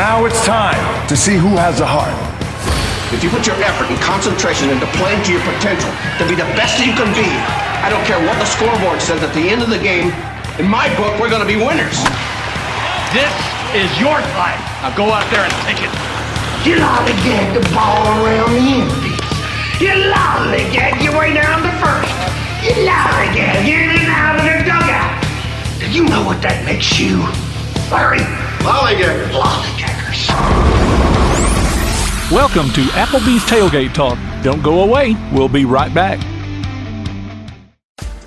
Now it's time to see who has the heart. If you put your effort and concentration into playing to your potential, to be the best that you can be, I don't care what the scoreboard says at the end of the game, in my book, we're going to be winners. This is your fight. Now go out there and take it. You lollygag the ball around the end piece. You lollygag your way down to first. You lollygag in and out of the dugout. Do you know what that makes you, Larry? Lollygaggers. Lollygaggers. Welcome to Applebee's Tailgate Talk. Don't go away. We'll be right back.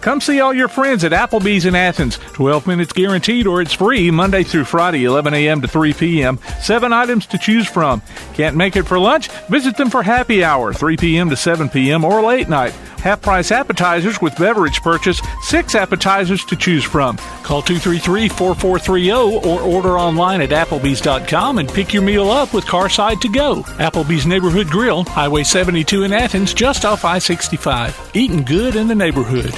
Come see all your friends at Applebee's in Athens. 12 minutes guaranteed or it's free Monday through Friday, 11 a.m. to 3 p.m. 7 items to choose from. Can't make it for lunch? Visit them for happy hour, 3 p.m. to 7 p.m. or late night. Half-price appetizers with beverage purchase, 6 appetizers to choose from. Call 233-4430 or order online at Applebee's.com and pick your meal up with Carside to go. Applebee's Neighborhood Grill, Highway 72 in Athens, just off I-65. Eating good in the neighborhood.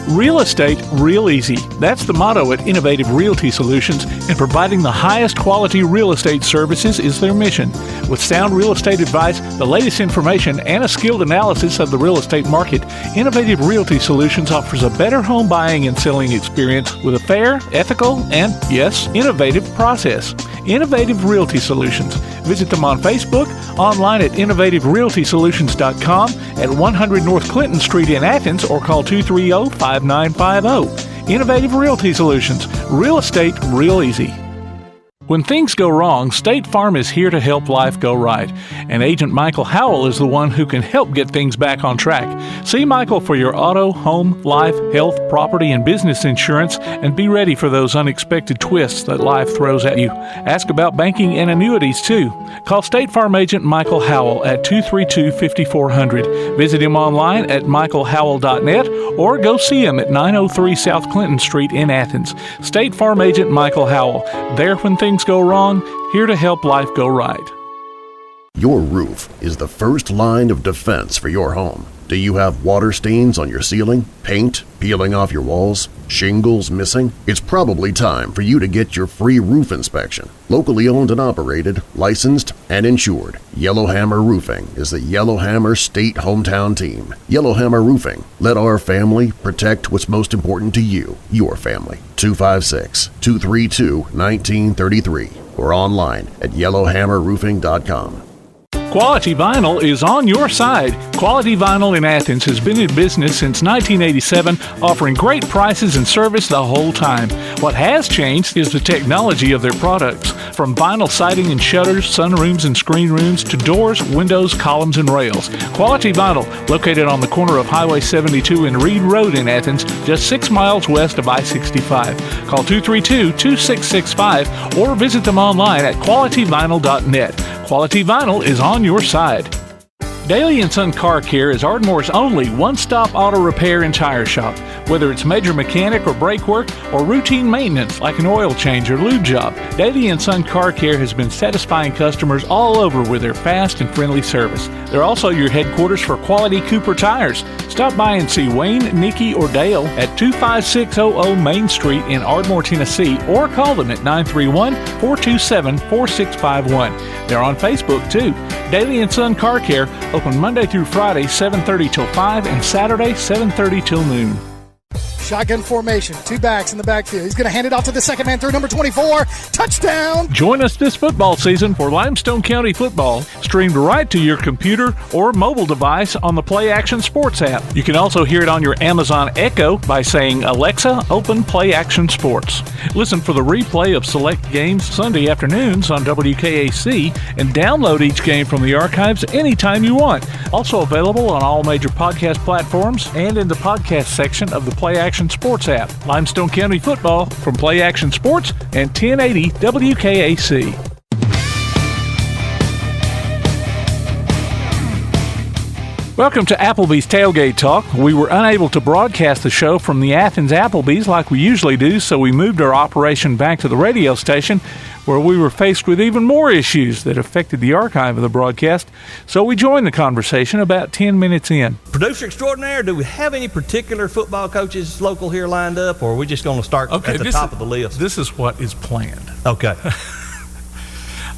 Real estate, real easy. That's the motto at Innovative Realty Solutions, and providing the highest quality real estate services is their mission. With sound real estate advice, the latest information, and a skilled analysis of the real estate market, Innovative Realty Solutions offers a better home buying and selling experience with a fair, ethical, and, yes, innovative process. Innovative Realty Solutions. Visit them on Facebook, online at innovativerealtysolutions.com, at 100 North Clinton Street in Athens, or call 230-5950. Innovative Realty Solutions. Real estate, real easy. When things go wrong, State Farm is here to help life go right. And Agent Michael Howell is the one who can help get things back on track. See Michael for your auto, home, life, health, property, and business insurance, and be ready for those unexpected twists that life throws at you. Ask about banking and annuities, too. Call State Farm Agent Michael Howell at 232-5400. Visit him online at michaelhowell.net or go see him at 903 South Clinton Street in Athens. State Farm Agent Michael Howell. There when things go wrong, here to help life go right. Your roof is the first line of defense for your home. Do you have water stains on your ceiling, paint peeling off your walls, shingles missing? It's probably time for you to get your free roof inspection. Locally owned and operated, licensed, and insured, Yellowhammer Roofing is the Yellowhammer State Hometown Team. Yellowhammer Roofing. Let our family protect what's most important to you, your family. 256-232-1933 or online at yellowhammerroofing.com. Quality Vinyl is on your side. Quality Vinyl in Athens has been in business since 1987, offering great prices and service the whole time. What has changed is the technology of their products. From vinyl siding and shutters, sunrooms and screen rooms, to doors, windows, columns, and rails. Quality Vinyl, located on the corner of Highway 72 and Reed Road in Athens, just 6 miles west of I-65. Call 232-2665 or visit them online at qualityvinyl.net. Quality Vinyl is on your side. Daly & Son Car Care is Ardmore's only one-stop auto repair and tire shop. Whether it's major mechanic or brake work or routine maintenance like an oil change or lube job, Daly & Son Car Care has been satisfying customers all over with their fast and friendly service. They're also your headquarters for quality Cooper tires. Stop by and see Wayne, Nikki, or Dale at 25600 Main Street in Ardmore, Tennessee, or call them at 931-427-4651. They're on Facebook, too. Daly & Son Car Care, open Monday through Friday, 7:30 till 5, and Saturday, 7:30 till noon. Shotgun formation, 2 backs in the backfield. He's going to hand it off to the second man through number 24. Touchdown! Join us this football season for Limestone County football, streamed right to your computer or mobile device on the Play Action Sports app. You can also hear it on your Amazon Echo by saying, "Alexa, open Play Action Sports." Listen for the replay of select games Sunday afternoons on WKAC and download each game from the archives anytime you want. Also available on all major podcast platforms and in the podcast section of the Play Action Sports app. Limestone County football from Play Action Sports and 1080 WKAC. Welcome to Applebee's Tailgate Talk. We were unable to broadcast the show from the Athens Applebee's like we usually do, so we moved our operation back to the radio station, where we were faced with even more issues that affected the archive of the broadcast. So we joined the conversation about 10 minutes in. Producer extraordinaire, do we have any particular football coaches local here lined up, or are we just going to start at the top of the list? This is what is planned. Okay.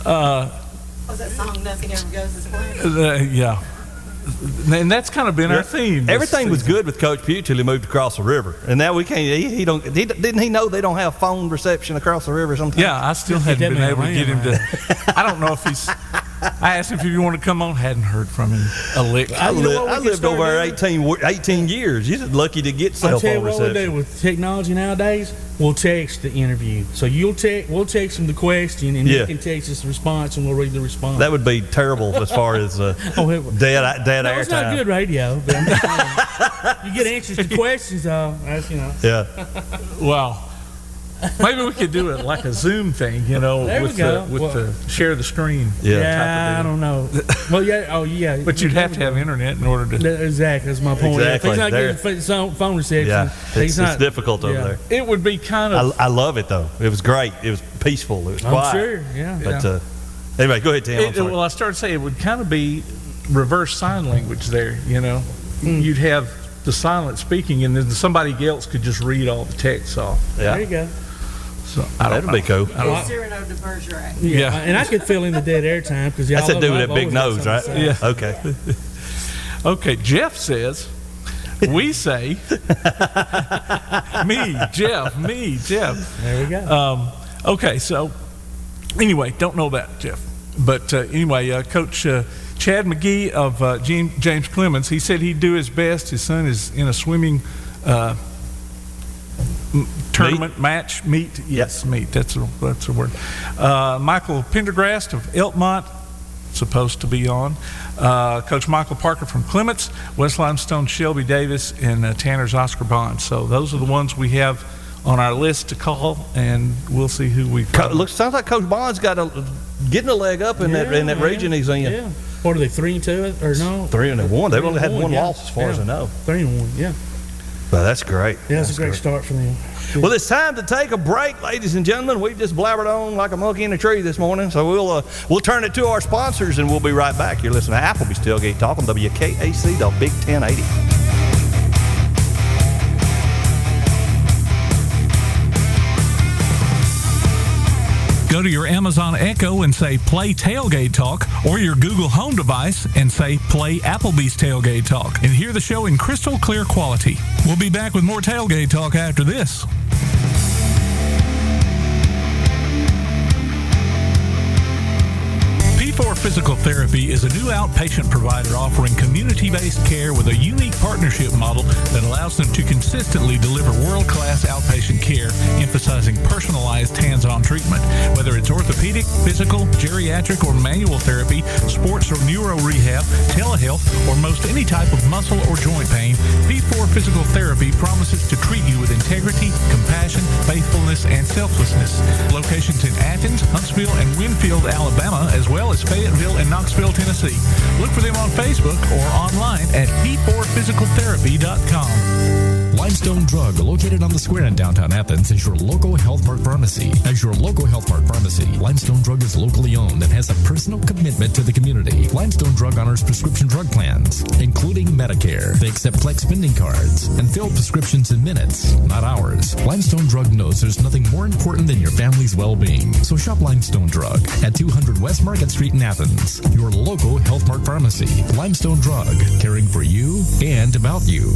Was that song "Nothing Ever Goes as Planned"? Yeah. And that's kind of been our theme. Everything was good with Coach Pugh till he moved across the river, and now we can't. Didn't he know they don't have phone reception across the river sometimes? Yeah, I still hadn't been able to get him to. I don't know if he's. I asked him if he wanted to come on. Hadn't heard from him a lick. I lived over there 18 years. You're lucky to get cell phone reception. I'll tell you what we do with technology nowadays. We'll text the interview. So we'll text him the question, and he can text us the response, and we'll read the response. That would be terrible as far as dead air it's time. not good radio. But I'm just saying, you get answers to questions, that's, Yeah. Wow. Maybe we could do it like a Zoom thing, with the share the screen. Yeah, I don't know. Well, yeah, yeah. But you'd have to have internet in order to. Exactly, that's my point. Exactly. If he's not getting phone reception, it's difficult over there. It would be kind of. I love it though. It was great. It was peaceful. It was quiet. I'm sure. Yeah. But anyway, go ahead, Tim. Well, I started to say it would kind of be reverse sign language there. You'd have the silent speaking, and then somebody else could just read all the text off. Yeah. There you go. So that'd be cool. Cyrano de Bergerac. Yeah, and I could fill in the dead air time because that's that dude with that big nose, right? Yeah. Okay. Okay. Jeff says, we say, me, Jeff. There we go. Okay. So anyway, don't know about Jeff, but anyway, Coach Chad McGehee of James Clemens, he said he'd do his best. His son is in a swimming. Tournament match meet. Yes, meet. That's a word. Michael Pendergrast of Elkmont supposed to be on. Coach Michael Parker from Clements, West Limestone Shelby Davis, and Tanner's Oscar Bond. So those are the ones we have on our list to call, and we'll see who we. Sounds like Coach Bond's getting a leg up in that region he's in. Yeah. What are they, 3-2 or no? 3-1. They've only had one loss as far as I know. 3-1. Yeah. Well, that's great. Yeah, it's a great start for them. Well, it's time to take a break, ladies and gentlemen. We've just blabbered on like a monkey in a tree this morning, so we'll turn it to our sponsors, and we'll be right back. You're listening to Applebee's Tailgate Talk on WKAC, the Big 1080. Go to your Amazon Echo and say play Tailgate Talk, or your Google Home device and say play Applebee's Tailgate Talk, and hear the show in crystal clear quality. We'll be back with more Tailgate Talk after this. P4 Physical Therapy is a new outpatient provider offering community-based care with a unique partnership model that allows them to consistently deliver world-class outpatient care, emphasizing personalized hands-on treatment. Whether it's orthopedic, physical, geriatric, or manual therapy, sports or neuro rehab, telehealth, or most any type of muscle or joint pain, P4 Physical Therapy promises to treat you with integrity, compassion, faithfulness, and selflessness. Locations in Athens, Huntsville, and Winfield, Alabama, as well as Fayetteville and Knoxville, Tennessee. Look for them on Facebook or online at p4physicaltherapy.com. Limestone Drug, located on the square in downtown Athens, is your local Health Mart pharmacy. As your local Health Mart pharmacy, Limestone Drug is locally owned and has a personal commitment to the community. Limestone Drug honors prescription drug plans, including Medicare. They accept flex spending cards and fill prescriptions in minutes, not hours. Limestone Drug knows there's nothing more important than your family's well-being. So shop Limestone Drug at 200 West Market Street in Athens, your local Health Mart pharmacy. Limestone Drug, caring for you and about you.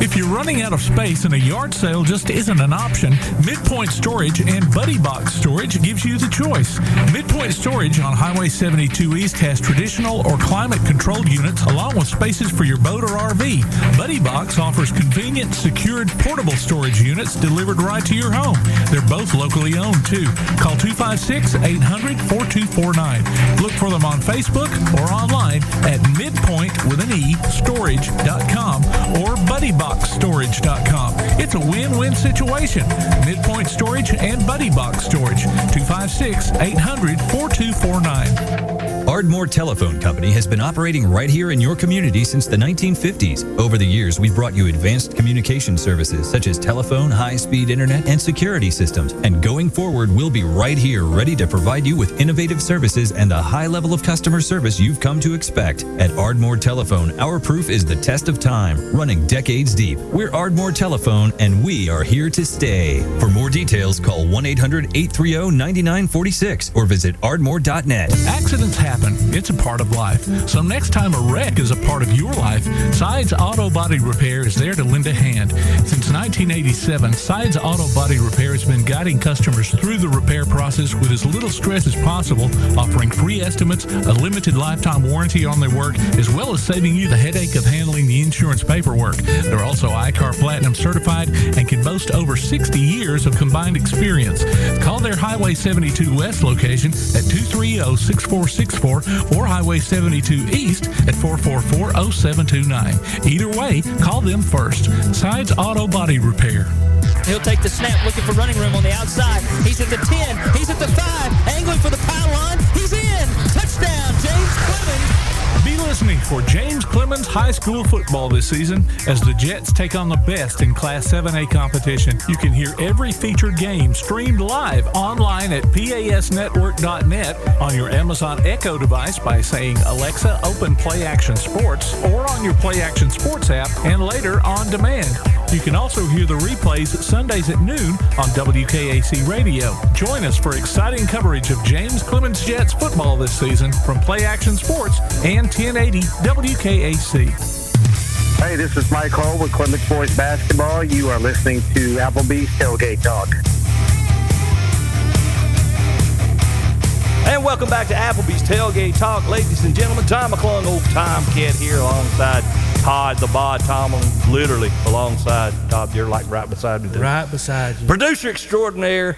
If you're running out of space and a yard sale just isn't an option, Midpoint Storage and Buddy Box Storage gives you the choice. Midpoint Storage on Highway 72 East has traditional or climate-controlled units along with spaces for your boat or RV. Buddy Box offers convenient, secured, portable storage units delivered right to your home. They're both locally owned, too. Call 256-800-4249. Look for them on Facebook or online at midpoint.storage.com or buddyboxstorage.com. It's a win-win situation. Midpoint Storage and Buddy Box Storage. 256-800-4249. Ardmore Telephone Company has been operating right here in your community since the 1950s. Over the years, we've brought you advanced communication services such as telephone, high-speed internet, and security systems. And going forward, we'll be right here ready to provide you with innovative services and the high level of customer service you've come to expect. At Ardmore Telephone, our proof is the test of time, running decades deep. We're Ardmore Telephone, and we are here to stay. For more details, call 1-800-830-9946 or visit ardmore.net. Accidents happen. It's a part of life. So next time a wreck is a part of your life, Sides Auto Body Repair is there to lend a hand. Since 1987, Sides Auto Body Repair has been guiding customers through the repair process with as little stress as possible, offering free estimates, a limited lifetime warranty on their work, as well as saving you the headache of handling the insurance paperwork. They're also ICAR Platinum certified and can boast over 60 years of combined experience. Call their Highway 72 West location at 230-6464 or Highway 72 East at 444-0729. Either way, call them first. Sides Auto Body Repair. He'll take the snap, looking for running room on the outside. He's at the 10. He's at the 5. Angling for the pylon. He's in. Touchdown, James Clemens. Be listening for James Clemens High School football this season as the Jets take on the best in Class 7A competition. You can hear every featured game streamed live online at pasnetwork.net, on your Amazon Echo device by saying, Alexa, open Play Action Sports, or on your Play Action Sports app, and later on demand. You can also hear the replays Sundays at noon on WKAC Radio. Join us for exciting coverage of James Clemens Jets football this season from Play Action Sports and 1080 WKAC. Hey, this is Mike Hall with Clements Boys Basketball. You are listening to Applebee's Tailgate Talk. And welcome back to Applebee's Tailgate Talk. Ladies and gentlemen, Tom McClung, old Tom Kid here alongside Todd the Bod Tomlin, literally alongside Todd. You're like right beside me. Right beside you. Producer extraordinaire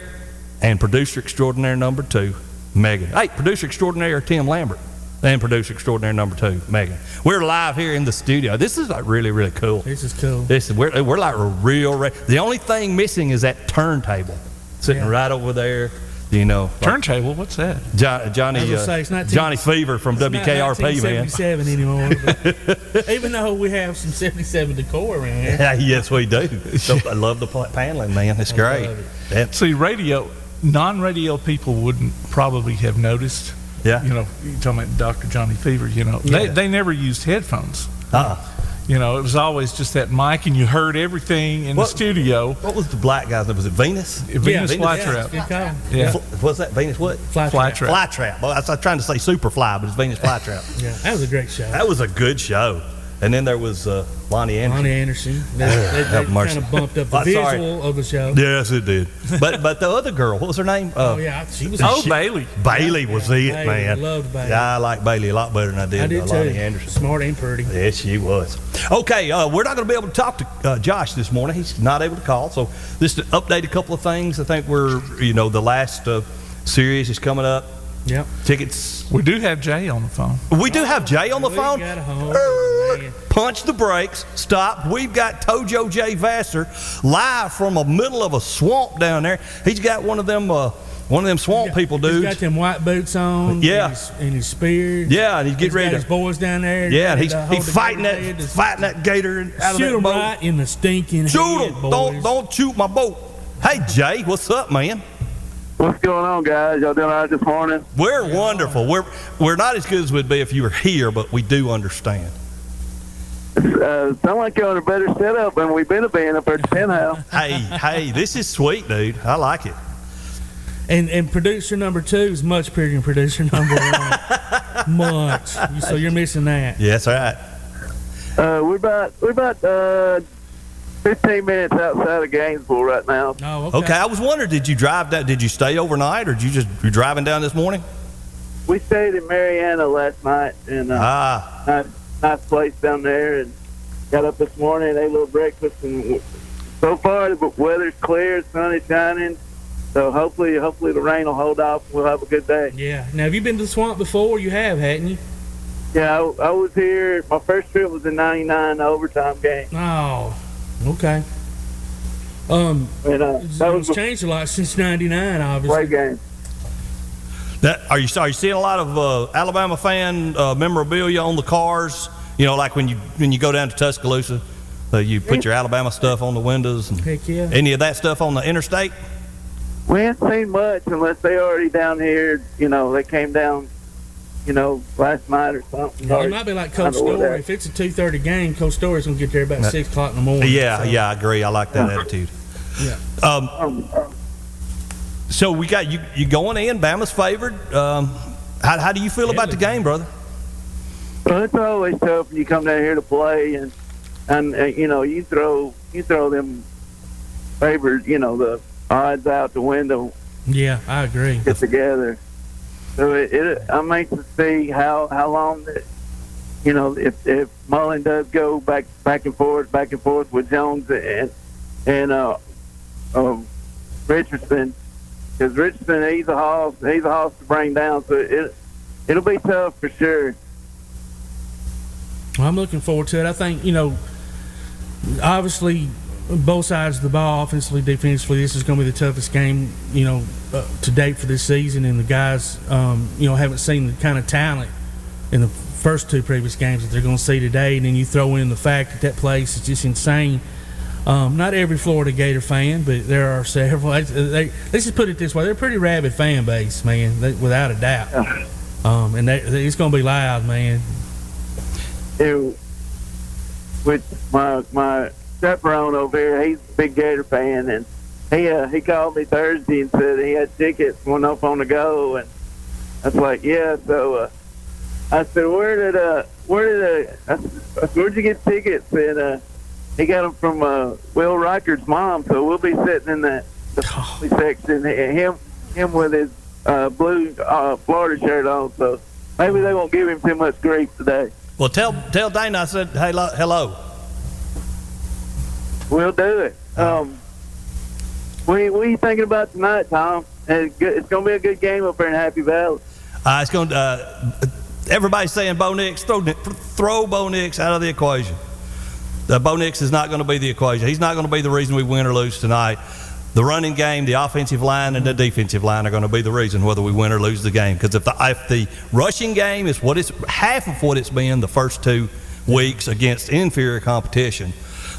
and producer extraordinaire number 2, Megan. Hey, producer extraordinaire Tim Lambert. And producer extraordinaire number 2, Megan. We're live here in the studio. This is like really, really cool. This is cool. We're like a real. The only thing missing is that turntable sitting right over there. You know, turntable. What's that? Johnny Fever from WKRP, man. It's not 1977 anymore. Even though we have some 77 decor around here. Yes, we do. So I love the paneling, man. It's great. See, non-radio people wouldn't probably have noticed. Yeah. You know, you're talking about Dr. Johnny Fever, you know. Yeah. They never used headphones. You know, it was always just that mic, and you heard everything in the studio. What was the black guy's name? Was it Venus? Venus Flytrap. Yeah. What's that? Venus what? Flytrap. Flytrap. Well, I was trying to say Superfly, but it's Venus Flytrap. Yeah, that was a great show. That was a good show. And then there was Lonnie Anderson. They kind of bumped up the visual of the show. Yes, it did. But the other girl, what was her name? She was. Bailey. Bailey was it, man. I loved Bailey. Yeah, I like Bailey a lot better than I did Lonnie too. Anderson. Smart and pretty. Yes, she was. Okay, we're not going to be able to talk to Josh this morning. He's not able to call. So just to update a couple of things. I think the last series is coming up. Yep. Tickets. We do have Jay on the phone. We do have Jay on the phone. Got Punch the brakes. Stop. We've got Tojo J. Vassar live from the middle of a swamp down there. He's got one of them swamp people dudes. He's got them white boots on. Yeah. And his spears. Yeah, and he's getting ready. His boys down there. Yeah, he's fighting that gator out of that boat. Shoot him right in the stinking Shoot head, him. boys. Don't shoot my boat. Hey, Jay, what's up, man? What's going on, guys? Y'all doing all right this morning? We're wonderful. We're not as good as we'd be if you were here, but we do understand. Sound like you're on a better setup than we've been up at the penthouse. Hey, this is sweet, dude. I like it. And producer number 2 is much prettier than producer number 1. Much. So you're missing that. Yeah, that's right. We're about 15 minutes outside of Gainesville right now. Oh, okay. I was wondering, did you drive down? Did you stay overnight, or you're driving down this morning? We stayed in Mariana last night, and nice place down there, and got up this morning and ate a little breakfast. And so far, the weather's clear, sun is shining. So hopefully the rain will hold off. We'll have a good day. Yeah. Now, have you been to the swamp before? You have, hadn't you? Yeah, I was here. My first trip was in '99, the overtime game. Oh. Okay. It's changed a lot since '99, obviously. Great game. Are you seeing a lot of Alabama fan memorabilia on the cars? Like when you go down to Tuscaloosa, you put your Alabama stuff on the windows. And heck yeah. Any of that stuff on the interstate? We ain't seen much unless they already down here. They came down, last night or something. It might be like Coach Story. If it's a 2:30 game, Coach Story's gonna get there about 6 o'clock in the morning. Yeah, I agree. I like that attitude. Yeah. So we got you going in. Bama's favored. How do you feel about the game, brother? Well, it's always tough when you come down here to play, and you throw them favored, the odds out the window. Yeah, I agree. Get together. So I'm anxious to see how long that, if Mullen does go back and forth with Jones and Richardson, because Richardson, he's a hoss to bring down. So it'll be tough for sure. Well, I'm looking forward to it. I think, obviously both sides of the ball, offensively, defensively, this is going to be the toughest game, to date for this season. And the guys, haven't seen the kind of talent in the first two previous games that they're going to see today. And then you throw in the fact that place is just insane. Not every Florida Gator fan, but there are several. Let's just put it this way: they're a pretty rabid fan base, man, without a doubt. And it's going to be loud, man. With my chaperone over here, he's a big Gator fan, and he called me Thursday and said he had tickets, went up on the go, and I was like, yeah. So I said, where'd you get tickets? And he got them from Will Reichert's mom, so we'll be sitting in the section. Him with his blue Florida shirt on, so maybe they won't give him too much grief today. Well, tell Dana I said hello. We'll do it. What are you thinking about tonight, Tom? It's going to be a good game up there in Happy Valley. It's going to. Everybody's saying Bo Nix. Throw Bo Nix out of the equation. Bo Nix is not going to be the equation. He's not going to be the reason we win or lose tonight. The running game, the offensive line, and the defensive line are going to be the reason whether we win or lose the game. Because if the rushing game is half of what it's been the first 2 weeks against inferior competition,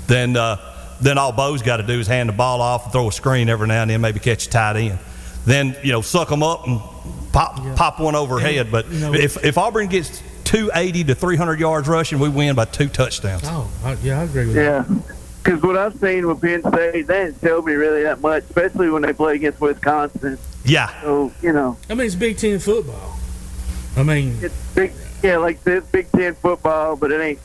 then all Bo's got to do is hand the ball off and throw a screen every now and then, maybe catch a tight end. Then suck them up and pop one overhead. But if Auburn gets 280 to 300 yards rushing, we win by 2 touchdowns. Oh, I agree with that. Yeah. Because what I've seen with Penn State, they didn't tell me really that much, especially when they play against Wisconsin. Yeah. So, I mean, it's Big Ten football. I mean. It's big, like this Big Ten football, but it ain't,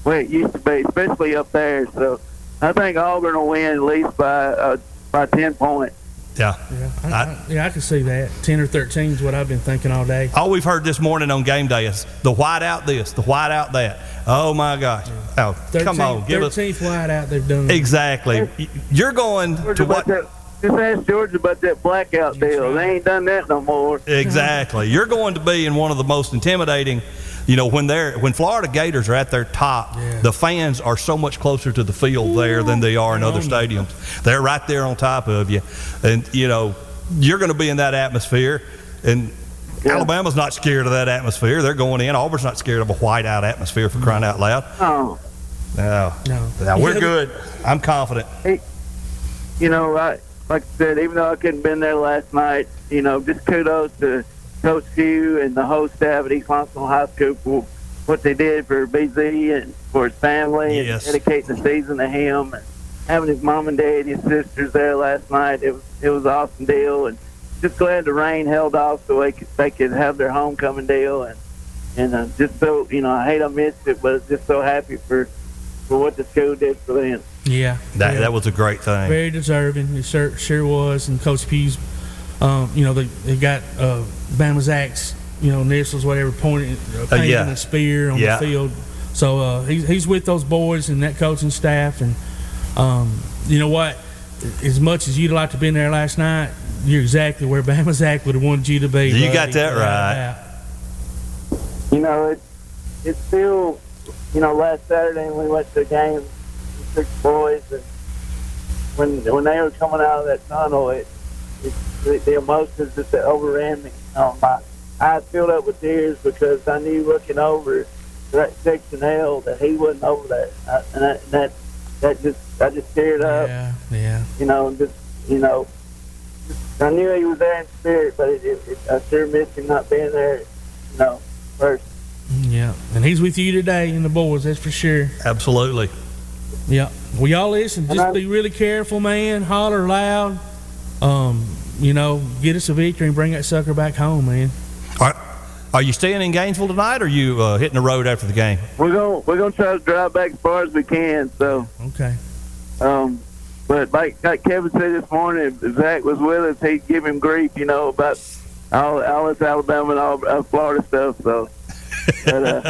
what it used to be, especially up there. So I think Auburn will win at least by 10 points. Yeah. I can see that. 10 or 13 is what I've been thinking all day. All we've heard this morning on game day is the white out this, the white out that. Oh, my gosh. Yeah. Oh, 13, come on. Give 13th white out they've done. Exactly. You're going to what? Just ask Georgia about that blackout deal. Right. They ain't done that no more. Exactly. You're going to be in one of the most intimidating. When Florida Gators are at their top, the fans are so much closer to the field there than they are in other stadiums. They're right there on top of you. And, you're going to be in that atmosphere. And Alabama's not scared of that atmosphere. They're going in. Auburn's not scared of a whiteout atmosphere, for crying out loud. Oh. No, we're good. I'm confident. Hey, like I said, even though I couldn't been there last night, just kudos to Coach Pugh and the whole staff at East Limestone High School for what they did for BZ and for his family, and dedicating the season to him, and having his mom and dad and his sisters there last night. It was an awesome deal, and just glad the rain held off so they could have their homecoming deal, and just so I hate I missed it, but just so happy for what the school did for them. Yeah, that was a great thing. Very deserving. It sure was, and Coach Pugh's. They got Bama's axe, initials, whatever, painting a spear on the field. So he's with those boys and that coaching staff. And you know what? As much as you'd like to be in there last night, you're exactly where Bama's axe would have wanted you to be. You got that right. It's still, last Saturday when we went to the game, we took the boys, and when they were coming out of that tunnel, the emotions just overran me. My eyes filled up with tears because I knew looking over that section L that he wasn't over there, and I just teared up. Yeah. I knew he was there in spirit, but I sure missed him not being there. First. Yeah, and he's with you today and the boys, that's for sure. Absolutely. Yeah. Well, y'all listen, just be really careful, man. Holler loud. Get us a victory and bring that sucker back home, man. All right. Are you staying in Gainesville tonight, or are you hitting the road after the game? We're gonna try to drive back as far as we can. So. Okay. But like Kevin said this morning, if Zach was with us, he'd give him grief, about all this Alabama and all Florida stuff. So. But,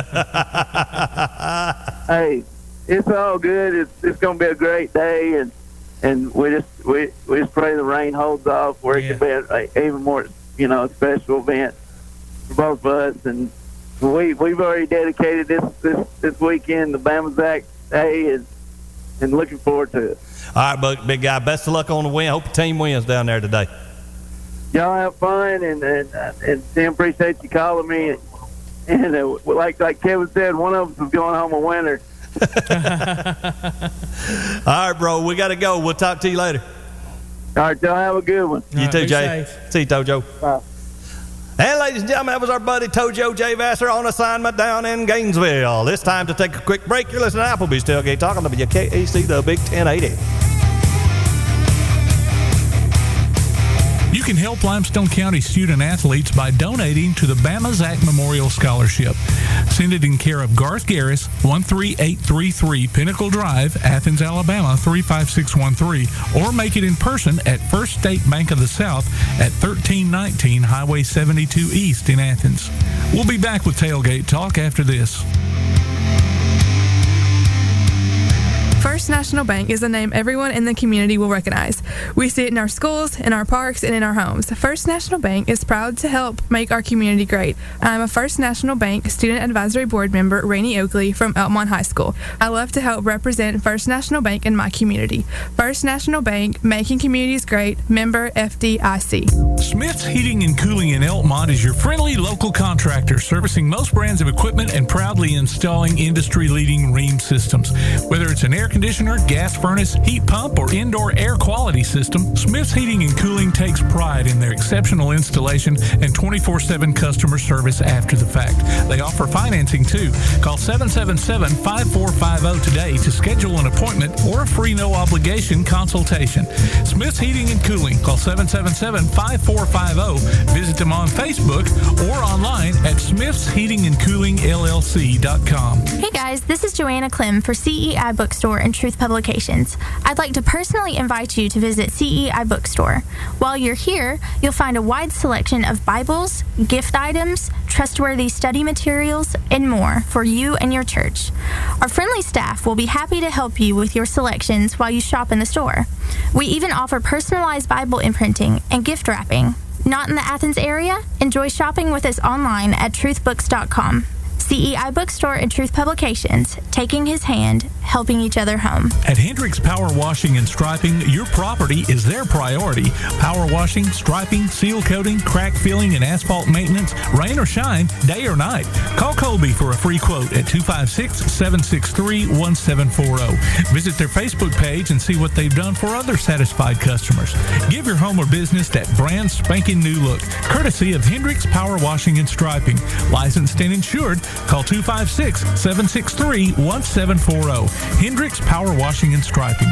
hey, it's all good. It's gonna be a great day, and we just pray the rain holds off where it can be an even more special event for both of us. And we've already dedicated this weekend to Bama Zach Day, and looking forward to it. All right, big guy. Best of luck on the win. Hope the team wins down there today. Y'all have fun, and Tim, appreciate you calling me. And like Kevin said, one of us is going home a winner. All right, bro. We got to go. We'll talk to you later. All right, y'all have a good one. You too, Jay. Safe. See you, Tojo. Bye. And ladies and gentlemen, that was our buddy Tojo J. Vassar on assignment down in Gainesville. It's time to take a quick break. You're listening to Applebee's Tailgate Talk on WKAC, the Big 1080. You can help Limestone County student athletes by donating to the Bama Zach Memorial Scholarship. Send it in care of Garth Garris, 13833 Pinnacle Drive, Athens, Alabama, 35613, or make it in person at First State Bank of the South at 1319 Highway 72 East in Athens. We'll be back with Tailgate Talk after this. First National Bank is a name everyone in the community will recognize. We see it in our schools, in our parks, and in our homes. First National Bank is proud to help make our community great. I'm a First National Bank Student Advisory Board member, Rainey Oakley, from Elmont High School. I love to help represent First National Bank in my community. First National Bank, making communities great, member FDIC. Smith's Heating and Cooling in Elmont is your friendly local contractor, servicing most brands of equipment and proudly installing industry-leading Rheem systems. Whether it's an air conditioner, gas furnace, heat pump, or indoor air quality system, Smith's Heating and Cooling takes pride in their exceptional installation and 24/7 customer service after the fact. They offer financing too. Call 777-5450 today to schedule an appointment or a free no-obligation consultation. Smith's Heating and Cooling. Call 777-5450. Visit them on Facebook or online at smithsheatingandcoolingllc.com. Hey guys, this is Joanna Clem for CEI Bookstore and Truth Publications. I'd like to personally invite you to visit CEI Bookstore. While you're here, you'll find a wide selection of Bibles, gift items, trustworthy study materials, and more for you and your church. Our friendly staff will be happy to help you with your selections while you shop in the store. We even offer personalized Bible imprinting and gift wrapping. Not in the Athens area? Enjoy shopping with us online at truthbooks.com. CEI Bookstore and Truth Publications, taking his hand, helping each other home. At Hendricks Power Washing and Striping, your property is their priority. Power washing, striping, seal coating, crack filling, and asphalt maintenance, rain or shine, day or night. Call Colby for a free quote at 256-763-1740. Visit their Facebook page and see what they've done for other satisfied customers. Give your home or business that brand spanking new look, courtesy of Hendricks Power Washing and Striping. Licensed and insured. Call 256-763-1740. Hendricks Power Washing and Striping.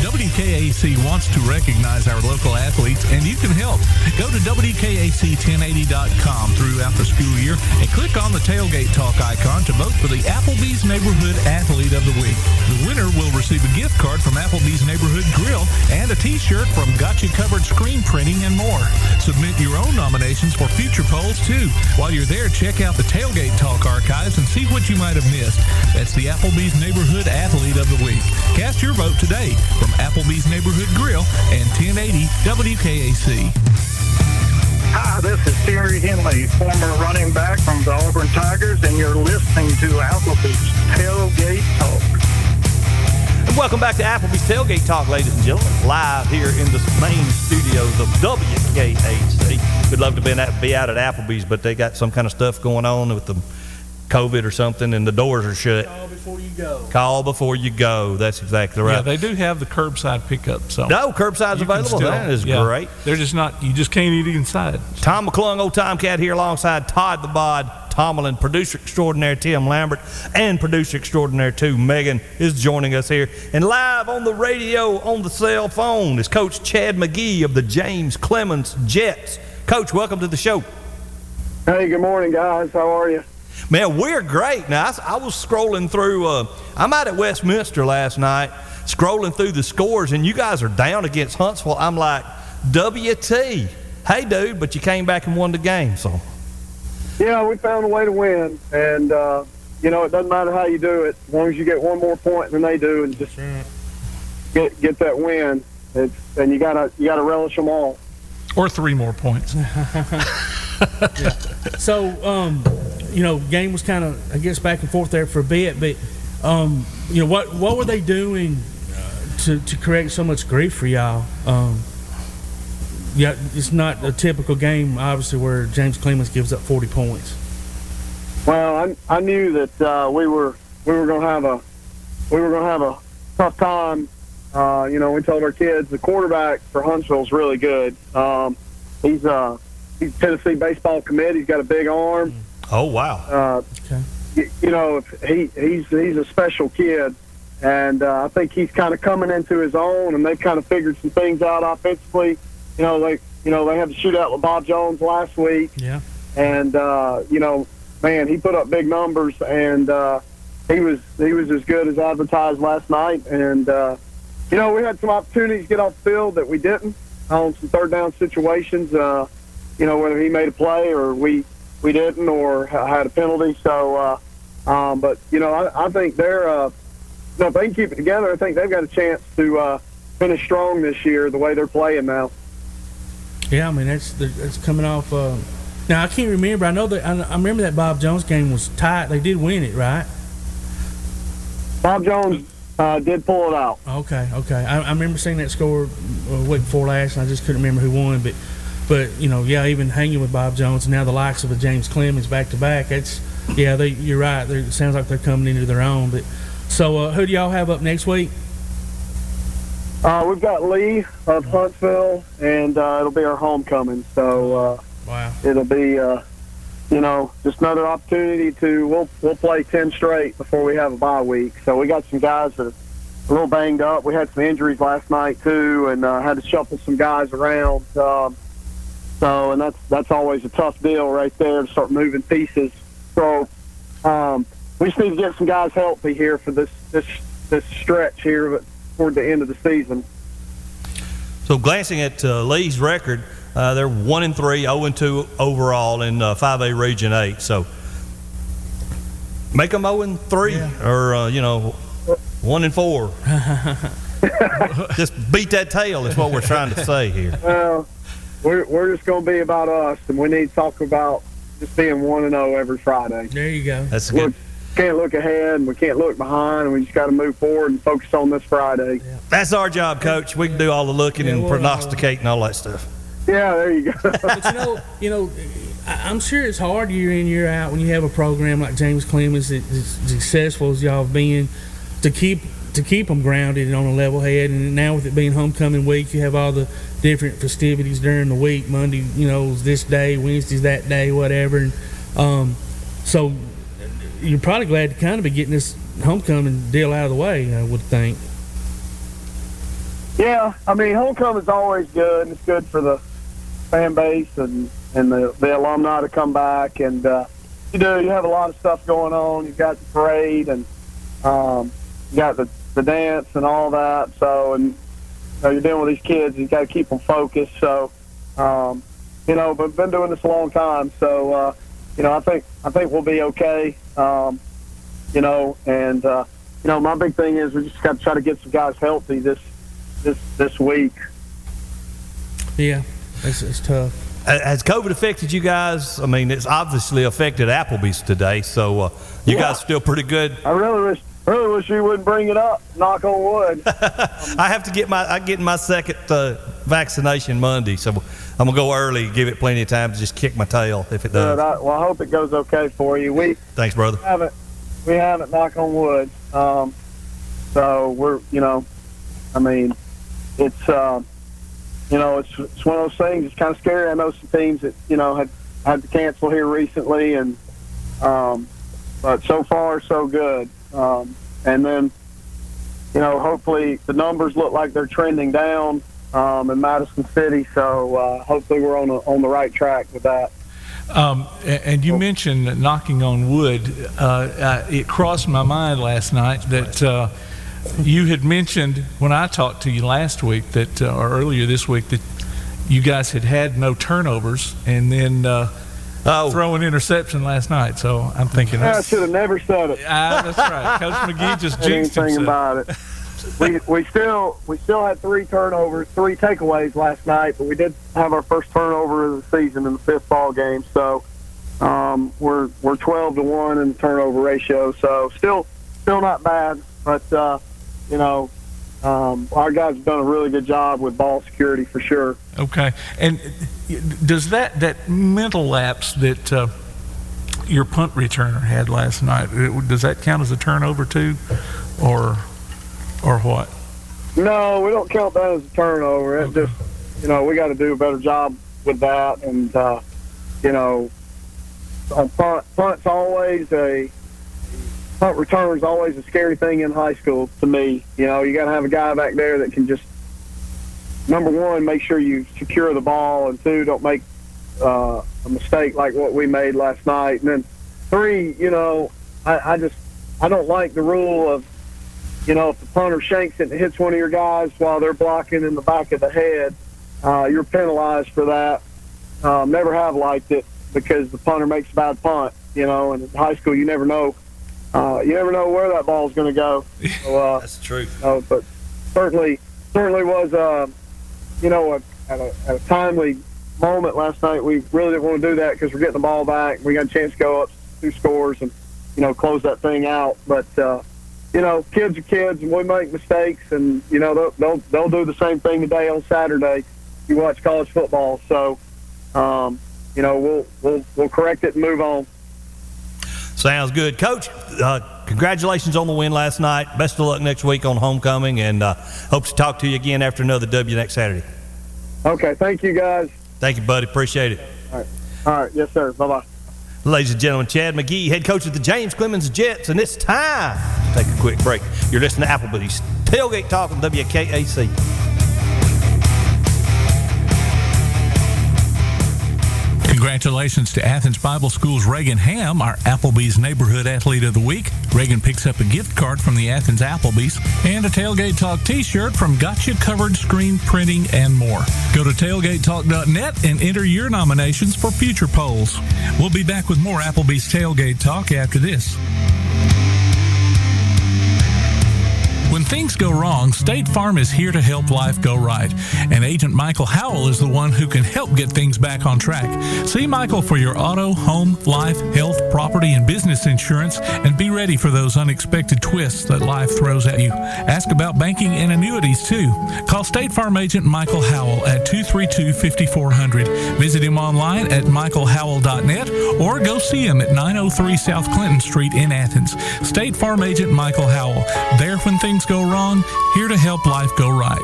WKAC wants to recognize our local athletes, and you can help. Go to WKAC1080.com throughout the school year and click on the Tailgate Talk icon to vote for the Applebee's Neighborhood Athlete of the Week. The winner will receive a gift card from Applebee's Neighborhood Grill and a t-shirt from Gotcha Covered Screen Printing and more. Submit your own nominations for future polls, too. While you're there, check out the Tailgate Talk archives and see what you might have missed. That's the Applebee's Neighborhood Athlete of the Week. Cast your vote today from Applebee's Neighborhood Grill and 1080 WKAC. Hi, this is Terry Henley, former running back from the Auburn Tigers, and you're listening to Applebee's Tailgate Talk. Welcome back to Applebee's Tailgate Talk, ladies and gentlemen. Live here in the main studios of WKAC. We'd love to be out at Applebee's, but they got some kind of stuff going on with the COVID or something, and the doors are shut. Call before you go. Call before you go. That's exactly right. Yeah, they do have the curbside pickup. So no, curbside's available. That is great. They're just not. You just can't eat inside. Tom McClung, old Tomcat, here alongside Todd the Bod Tomlin, producer extraordinaire Tim Lambert, and producer extraordinaire too Megan is joining us here. And live on the radio, on the cell phone, is Coach Chad McGehee of the James Clemens Jets. Coach, welcome to the show. Hey, good morning, guys. How are you? Man, we're great. Now, I was scrolling through, I'm out at Westminster last night, scrolling through the scores, and you guys are down against Huntsville. I'm like, WT. Hey, dude, but you came back and won the game, so. Yeah, we found a way to win, and, it doesn't matter how you do it. As long as you get one more point than they do and just get that win, and you gotta relish them all. Or 3 more points. Yeah. So, game was kind of, I guess, back and forth there for a bit, but, what were they doing to create so much grief for y'all? Yeah, it's not a typical game, obviously, where James Clemens gives up 40 points. Well, I knew that we were going to have a tough time. We told our kids the quarterback for Huntsville is really good. He's Tennessee baseball commit. He's got a big arm. Oh wow! Okay. He's a special kid, and I think he's kind of coming into his own. And they've kind of figured some things out offensively. They had the shootout with Bob Jones last week. Yeah. And man, he put up big numbers, and he was as good as advertised last night. And we had some opportunities to get off the field that we didn't on some third down situations. Whether he made a play or we didn't or had a penalty. So, but I think they're if they can keep it together, I think they've got a chance to finish strong this year the way they're playing now. Yeah, I mean that's coming off. Now I can't remember. I know that I remember that Bob Jones game was tight. They did win it, right? Bob Jones did pull it out. Okay. I remember seeing that score week before last, and I just couldn't remember who won. But even hanging with Bob Jones and now the likes of a James Clemens back to back. You're right. It sounds like they're coming into their own. But so who do y'all have up next week? We've got Lee of Huntsville, and it'll be our homecoming. So wow, it'll be just another opportunity to we'll play 10 straight before we have a bye week. So we got some guys that are a little banged up. We had some injuries last night too, and had to shuffle some guys around. And that's always a tough deal right there to start moving pieces. So we just need to get some guys healthy here for this stretch here toward the end of the season. So glancing at Lee's record, they're 1-3, 0-2 overall in 5A Region 8. So make them 0-3 or 1-4. Just beat that tail is what we're trying to say here. Well, we're just going to be about us, and we need to talk about just being 1-0 every Friday. There you go. That's good. We can't look ahead, and we can't look behind, and we just got to move forward and focus on this Friday. Yeah. That's our job, Coach. We can do all the looking and prognosticating and all that stuff. Yeah, there you go. But I'm sure it's hard year in, year out when you have a program like James Clemens that's as successful as y'all have been to keep them grounded and on a level head. And now with it being homecoming week, you have all the different festivities during the week. Monday, is this day, Wednesday's that day, whatever. And so you're probably glad to kind of be getting this homecoming deal out of the way, I would think. Yeah, I mean, homecoming's always good, and it's good for the fan base and the alumni to come back. And you have a lot of stuff going on. You've got the parade, and you got the dance and all that. So, and you're dealing with these kids, you got to keep them focused. So, but I've been doing this a long time. So, I think we'll be okay. My big thing is we just got to try to get some guys healthy this week. Yeah, it's tough. Has COVID affected you guys? I mean, it's obviously affected Applebee's today, so you guys still pretty good. I really Really wish you wouldn't bring it up. Knock on wood. I have to get my second vaccination Monday, so I'm gonna go early, give it plenty of time to just kick my tail if it does. Well, I hope it goes okay for you. Thanks, brother. We haven't. Knock on wood. So we're, I mean, it's it's one of those things. It's kind of scary. I know some teams that had to cancel here recently, and but so far so good. And then, hopefully the numbers look like they're trending down in Madison City. So hopefully we're on the right track with that. And you mentioned knocking on wood. It crossed my mind last night that you had mentioned when I talked to you last week that, or earlier this week, that you guys had no turnovers, and then throwing interception last night. So I'm thinking, I should have never said it. That's right. Coach McGehee just jinxed himself. About it. We still had 3 takeaways last night, but we did have our first turnover of the season in the 5th ball game. So we're 12-1 in the turnover ratio. So still not bad, but our guys have done a really good job with ball security for sure. Okay, and does that mental lapse that your punt returner had last night, does that count as a turnover too, or what? No, we don't count that as a turnover. It just, we got to do a better job with that. And, on punt return is always a scary thing in high school to me. You got to have a guy back there that can just, number one, make sure you secure the ball, and 2, don't make a mistake like what we made last night. And then 3, I don't like the rule of, if the punter shanks it and hits one of your guys while they're blocking in the back of the head, you're penalized for that. Never have liked it because the punter makes a bad punt, and in high school you never know. You never know where that ball's going to go. So, that's true. But certainly was, at a timely moment last night. We really didn't want to do that because we're getting the ball back. We got a chance to go up 2 scores and, close that thing out. But, kids are kids, and we make mistakes, and, they'll do the same thing today on Saturday. You watch college football. So, we'll correct it and move on. Sounds good. Coach, congratulations on the win last night. Best of luck next week on homecoming, and hope to talk to you again after another W next Saturday. Okay, thank you, guys. Thank you, buddy. Appreciate it. All right. Yes, sir. Bye-bye. Ladies and gentlemen, Chad McGehee, head coach of the James Clemens Jets, and it's time to take a quick break. You're listening to Applebee's Tailgate Talk on WKAC. Congratulations to Athens Bible School's Reagan Ham, our Applebee's Neighborhood Athlete of the Week. Reagan picks up a gift card from the Athens Applebee's and a Tailgate Talk t-shirt from Gotcha Covered Screen Printing and more. Go to tailgatetalk.net and enter your nominations for future polls. We'll be back with more Applebee's Tailgate Talk after this. When things go wrong, State Farm is here to help life go right. And Agent Michael Howell is the one who can help get things back on track. See Michael for your auto, home, life, health, property, and business insurance, and be ready for those unexpected twists that life throws at you. Ask about banking and annuities, too. Call State Farm Agent Michael Howell at 232-5400. Visit him online at michaelhowell.net or go see him at 903 South Clinton Street in Athens. State Farm Agent Michael Howell. There when things go wrong, here to help life go right.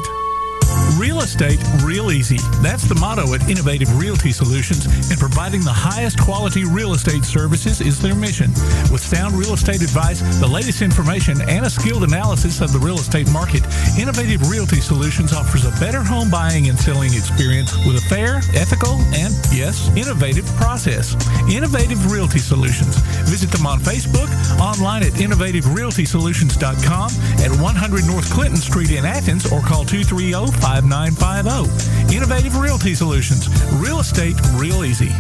Real estate, real easy. That's the motto at Innovative Realty Solutions, and providing the highest quality real estate services is their mission. With sound real estate advice, the latest information, and a skilled analysis of the real estate market, Innovative Realty Solutions offers a better home buying and selling experience with a fair, ethical, and, yes, innovative process. Innovative Realty Solutions. Visit them on Facebook, online at innovativerealtysolutions.com, at 100 North Clinton Street in Athens, or call 230-5950. Innovative Realty Solutions. Real estate, real easy.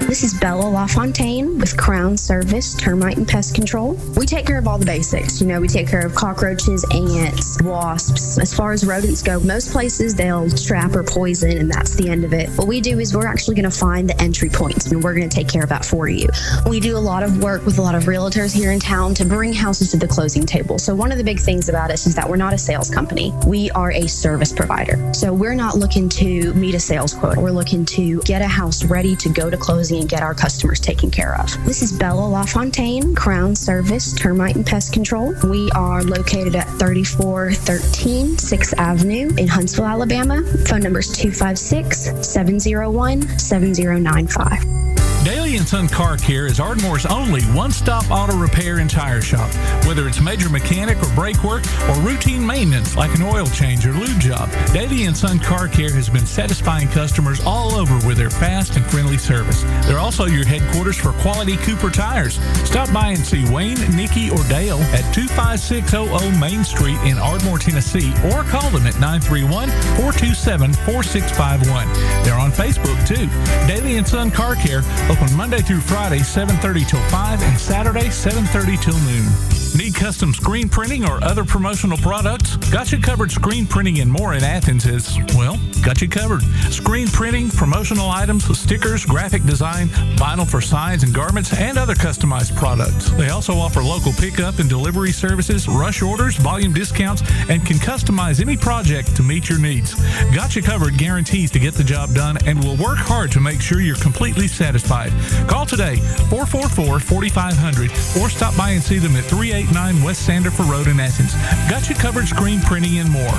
This is Bella LaFontaine with Crown Service Termite and Pest Control. We take care of all the basics. We take care of cockroaches, ants, wasps. As far as rodents go, most places they'll trap or poison, and that's the end of it. What we do is we're actually going to find the entry points, and we're going to take care of that for you. We do a lot of work with a lot of realtors here in town to bring houses to the closing table. So one of the big things about us is that we're not a sales company. We are a service provider. So we're not looking to meet a sales quota. We're looking to get a house ready to go to closing and get our customers taken care of. This is Bella LaFontaine, Crown Service Termite and Pest Control. We are located at 3413 6th Avenue in Huntsville, Alabama. Phone number is 256-701-7095. Daly & Son Car Care is Ardmore's only one-stop auto repair and tire shop. Whether it's major mechanic or brake work or routine maintenance like an oil change or lube job, Daly & Son Car Care has been satisfying customers all over with their fast and friendly service. They're also your headquarters for quality Cooper tires. Stop by and see Wayne, Nikki, or Dale at 25600 Main Street in Ardmore, Tennessee, or call them at 931-427-4651. They're on Facebook, too. Daly & Son Car Care, open Monday through Friday, 7:30 till 5, and Saturday, 7:30 till noon. Need custom screen printing or other promotional products? Got You Covered Screen Printing and More in Athens is, well, got you covered. Screen printing, promotional items, stickers, graphic design, vinyl for signs and garments, and other customized products. They also offer local pickup and delivery services, rush orders, volume discounts, and can customize any project to meet your needs. Got You Covered guarantees to get the job done and will work hard to make sure you're completely satisfied. Call today, 444-4500, or stop by and see them at 389 West Sandifer Road in Athens. Got You Covered Screen Printing and more.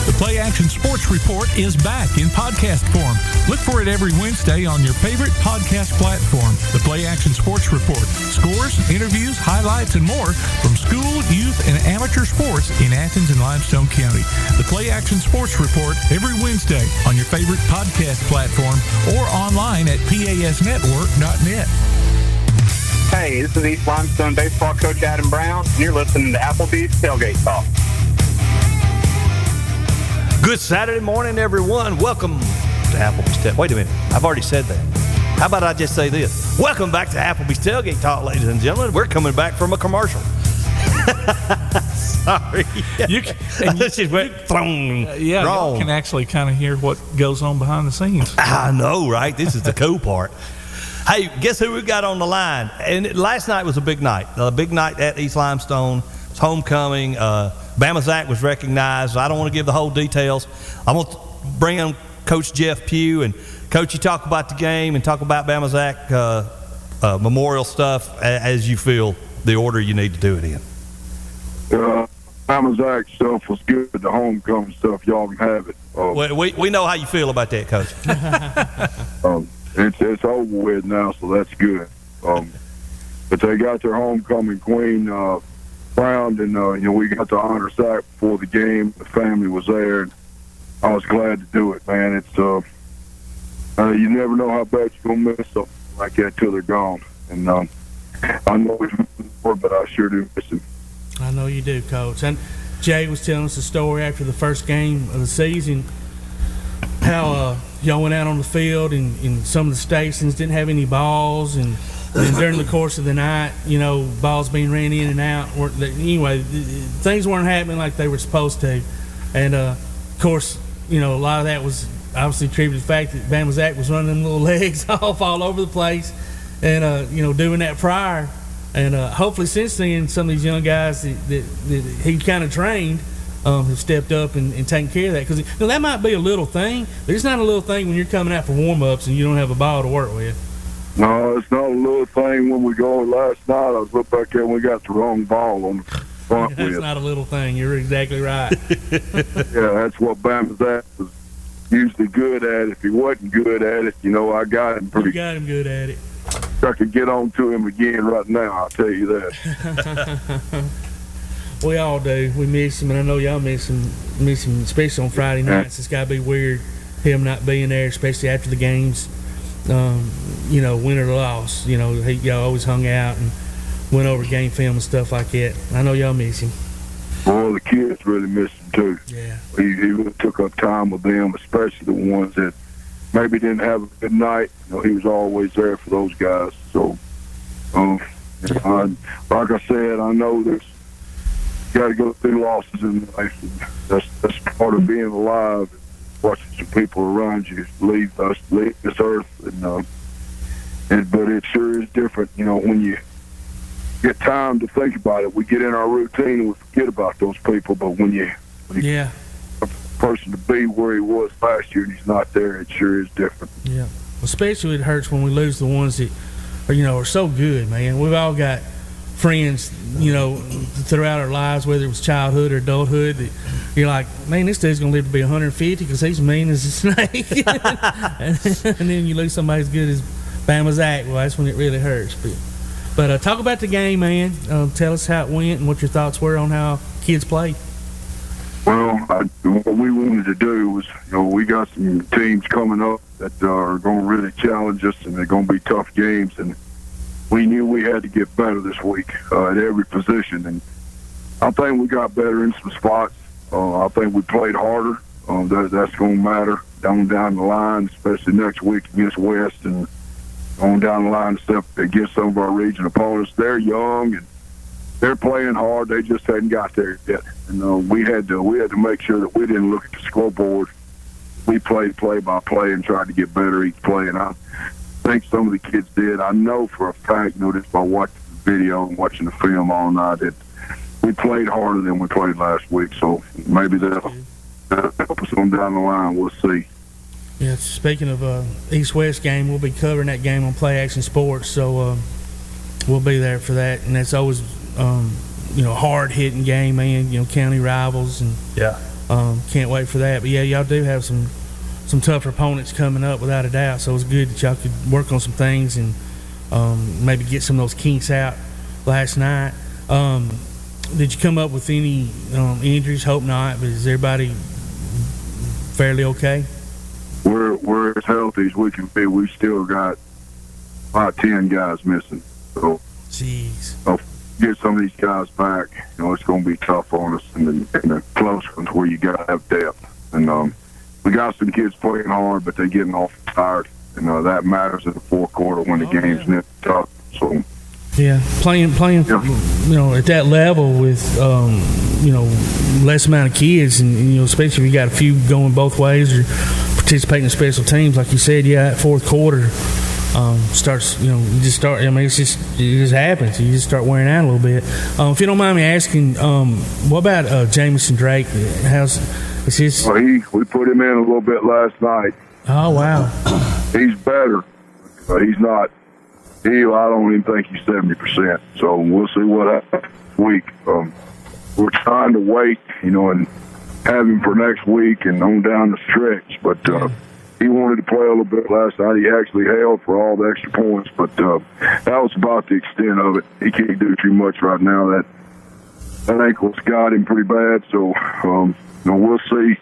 The Play Action Sports Report is back in podcast form. Look for it every Wednesday on your favorite podcast platform. The Play Action Sports Report. Scores, interviews, highlights, and more from school, youth, and amateur sports in Athens and Limestone County. The Play Action Sports Report every Wednesday on your favorite podcast platform or online at pasnetwork.net. Hey, this is East Limestone baseball coach Adam Brown, and you're listening to Applebee's Tailgate Talk. Good Saturday morning, everyone. Welcome to Applebee's Tailgate. Wait a minute. I've already said that. How about I just say this? Welcome back to Applebee's Tailgate Talk, ladies and gentlemen. We're coming back from a commercial. Sorry. You can actually kind of hear what goes on behind the scenes. I know, right? This is the cool part. Hey, guess who we got on the line? And last night was a big night. A big night at East Limestone. It's homecoming. Bama Zach was recognized. I don't want to give the whole details. I'm going to bring on Coach Jeff Pugh. And, Coach, you talk about the game and talk about Bama Zach memorial stuff as you feel the order you need to do it in. Bama Zach stuff was good. The homecoming stuff, y'all can have it. We know how you feel about that, Coach. It's over with now, so that's good. But they got their homecoming queen crowned, and we got to honor Zach before the game. The family was there, and I was glad to do it, man. It's you never know how bad you're gonna miss something like that till they're gone. And I know he's moving forward, but I sure do miss him. I know you do, Coach. And Jay was telling us a story after the first game of the season, how y'all went out on the field and some of the stations didn't have any balls, and during the course of the night, balls being ran in and out. Anyway, things weren't happening like they were supposed to. And, of course, a lot of that was obviously attributed to the fact that Bama Zach was running them little legs off all over the place and, doing that prior. And hopefully since then, some of these young guys that he kind of trained have stepped up and taken care of that. Because that might be a little thing, but it's not a little thing when you're coming out for warm-ups and you don't have a ball to work with. No, it's not a little thing when we go. Last night, I was up back there and we got the wrong ball on the front with. It's not a little thing. You're exactly right. Yeah, that's what Bama Zach was usually good at. If he wasn't good at it, I got him pretty. You got him good at it. I could get on to him again right now, I'll tell you that. We all do. We miss him, and I know y'all miss him, especially on Friday nights. It's got to be weird, him not being there, especially after the games, win or loss. Y'all always hung out and went over game film and stuff like that. I know y'all miss him. Well, the kids really miss him, too. Yeah. He really took up time with them, especially the ones that maybe didn't have a good night, he was always there for those guys. So, like I said, I know there's got to go through losses in life. And that's part of being alive. Watching some people around you leave this earth, but it sure is different, when you get time to think about it. We get in our routine and we forget about those people, but when you a person to be where he was last year and he's not there, it sure is different. Yeah, especially it hurts when we lose the ones that are so good, man. We've all got friends, throughout our lives, whether it was childhood or adulthood, that you're like, man, this dude's gonna live to be 150 because he's mean as a snake. and then you lose somebody as good as Bama Zach. Well, that's when it really hurts. But talk about the game, man. Tell us how it went and what your thoughts were on how kids played. Well, what we wanted to do was, we got some teams coming up that are going to really challenge us, and they're going to be tough games, and we knew we had to get better this week at every position, and I think we got better in some spots. I think we played harder. That's going to matter down the line, especially next week against West, and on down the line against some of our region opponents. They're young and they're playing hard. They just hadn't got there yet, and we had to make sure that we didn't look at the scoreboard. We played play by play and tried to get better each play, and I think some of the kids did. I know for a fact, just by watching the video and watching the film all night, that we played harder than we played last week. So maybe that'll help us on down the line. We'll see. Yeah, speaking of East-West game, we'll be covering that game on Play Action Sports, so we'll be there for that. And that's always, hard-hitting game, man, county rivals. And can't wait for that. But, yeah, y'all do have some tougher opponents coming up without a doubt, so it's good that y'all could work on some things and maybe get some of those kinks out last night. Did you come up with any injuries? Hope not, but is everybody fairly okay? We're as healthy as we can be. We still got about 10 guys missing. So, get some of these guys back. It's going to be tough on us in the close ones where you got to have depth. And we got some kids playing hard, but they're getting off tired. And that matters in the fourth quarter when the game's nipped tough. So. Yeah, playing, at that level with, less amount of kids, and especially if you got a few going both ways or participating in special teams, like you said, that fourth quarter starts. You just start. I mean, it just happens. You just start wearing out a little bit. If you don't mind me asking, what about Jamison Drake? Is his? We put him in a little bit last night. Oh wow, he's better. He's not. I don't even think he's 70%. So we'll see what happens this week. We're trying to wait, and have him for next week and on down the stretch. But he wanted to play a little bit last night. He actually held for all the extra points, but that was about the extent of it. He can't do too much right now. That ankle's got him pretty bad. So we'll see.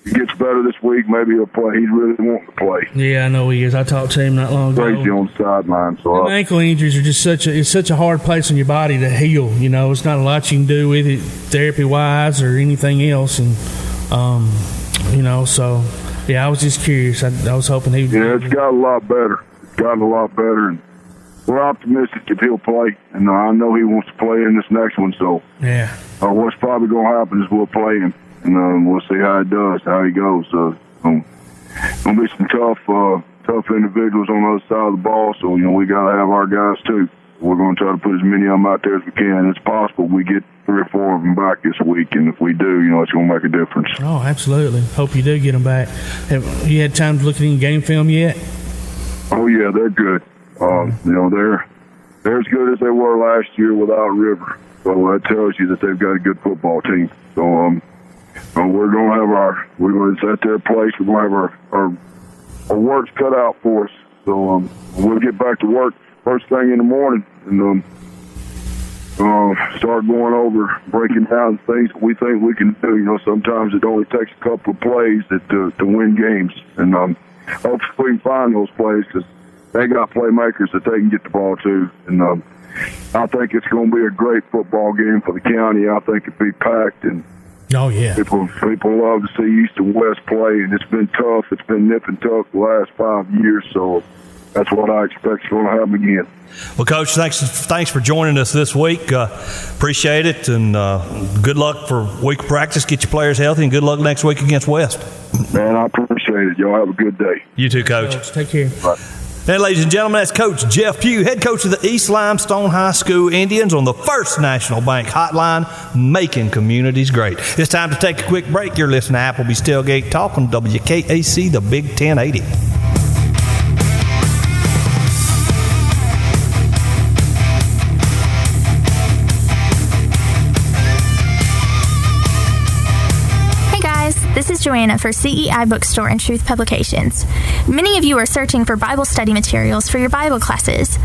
He gets better this week, maybe he'll play. He's really wanting to play. Yeah, I know he is. I talked to him not long ago. Crazy on the sideline. So ankle injuries are just such a hard place on your body to heal. It's not a lot you can do with it therapy wise or anything else. And so I was just curious. I was hoping he would. Yeah, it's got a lot better. And we're optimistic that he'll play. And I know he wants to play in this next one. So what's probably going to happen is we'll play him. And we'll see how it does, how he goes. Going to be some tough individuals on the other side of the ball, so, we got to have our guys, too. We're going to try to put as many of them out there as we can. It's possible we get 3 or 4 of them back this week, and if we do, it's going to make a difference. Oh, absolutely. Hope you do get them back. Have you had time to look at any game film yet? Oh, yeah, they're good. They're as good as they were last year without River. So that tells you that they've got a good football team. So, we're going to set their place. We're going to have our work's cut out for us. So we'll get back to work first thing in the morning and start going over, breaking down things that we think we can do. Sometimes it only takes a couple of plays to win games. And hopefully we can find those plays because they got playmakers that they can get the ball to. And I think it's going to be a great football game for the county. I think it'll be packed and Oh, yeah. People love to see East and West play, and it's been tough. It's been nip and tuck the last 5 years, so that's what I expect is going to happen again. Well, Coach, thanks for joining us this week. Appreciate it, and good luck for week of practice. Get your players healthy, and good luck next week against West. Man, I appreciate it. Y'all have a good day. You too, Coach. Take care. Bye. And ladies and gentlemen, that's Coach Jeff Pugh, head coach of the East Limestone High School Indians on the First National Bank Hotline, making communities great. It's time to take a quick break. You're listening to Applebee's Tailgate Talk on WKAC, the Big 1080. This is Joanna for CEI Bookstore and Truth Publications. Many of you are searching for Bible study materials for your Bible classes.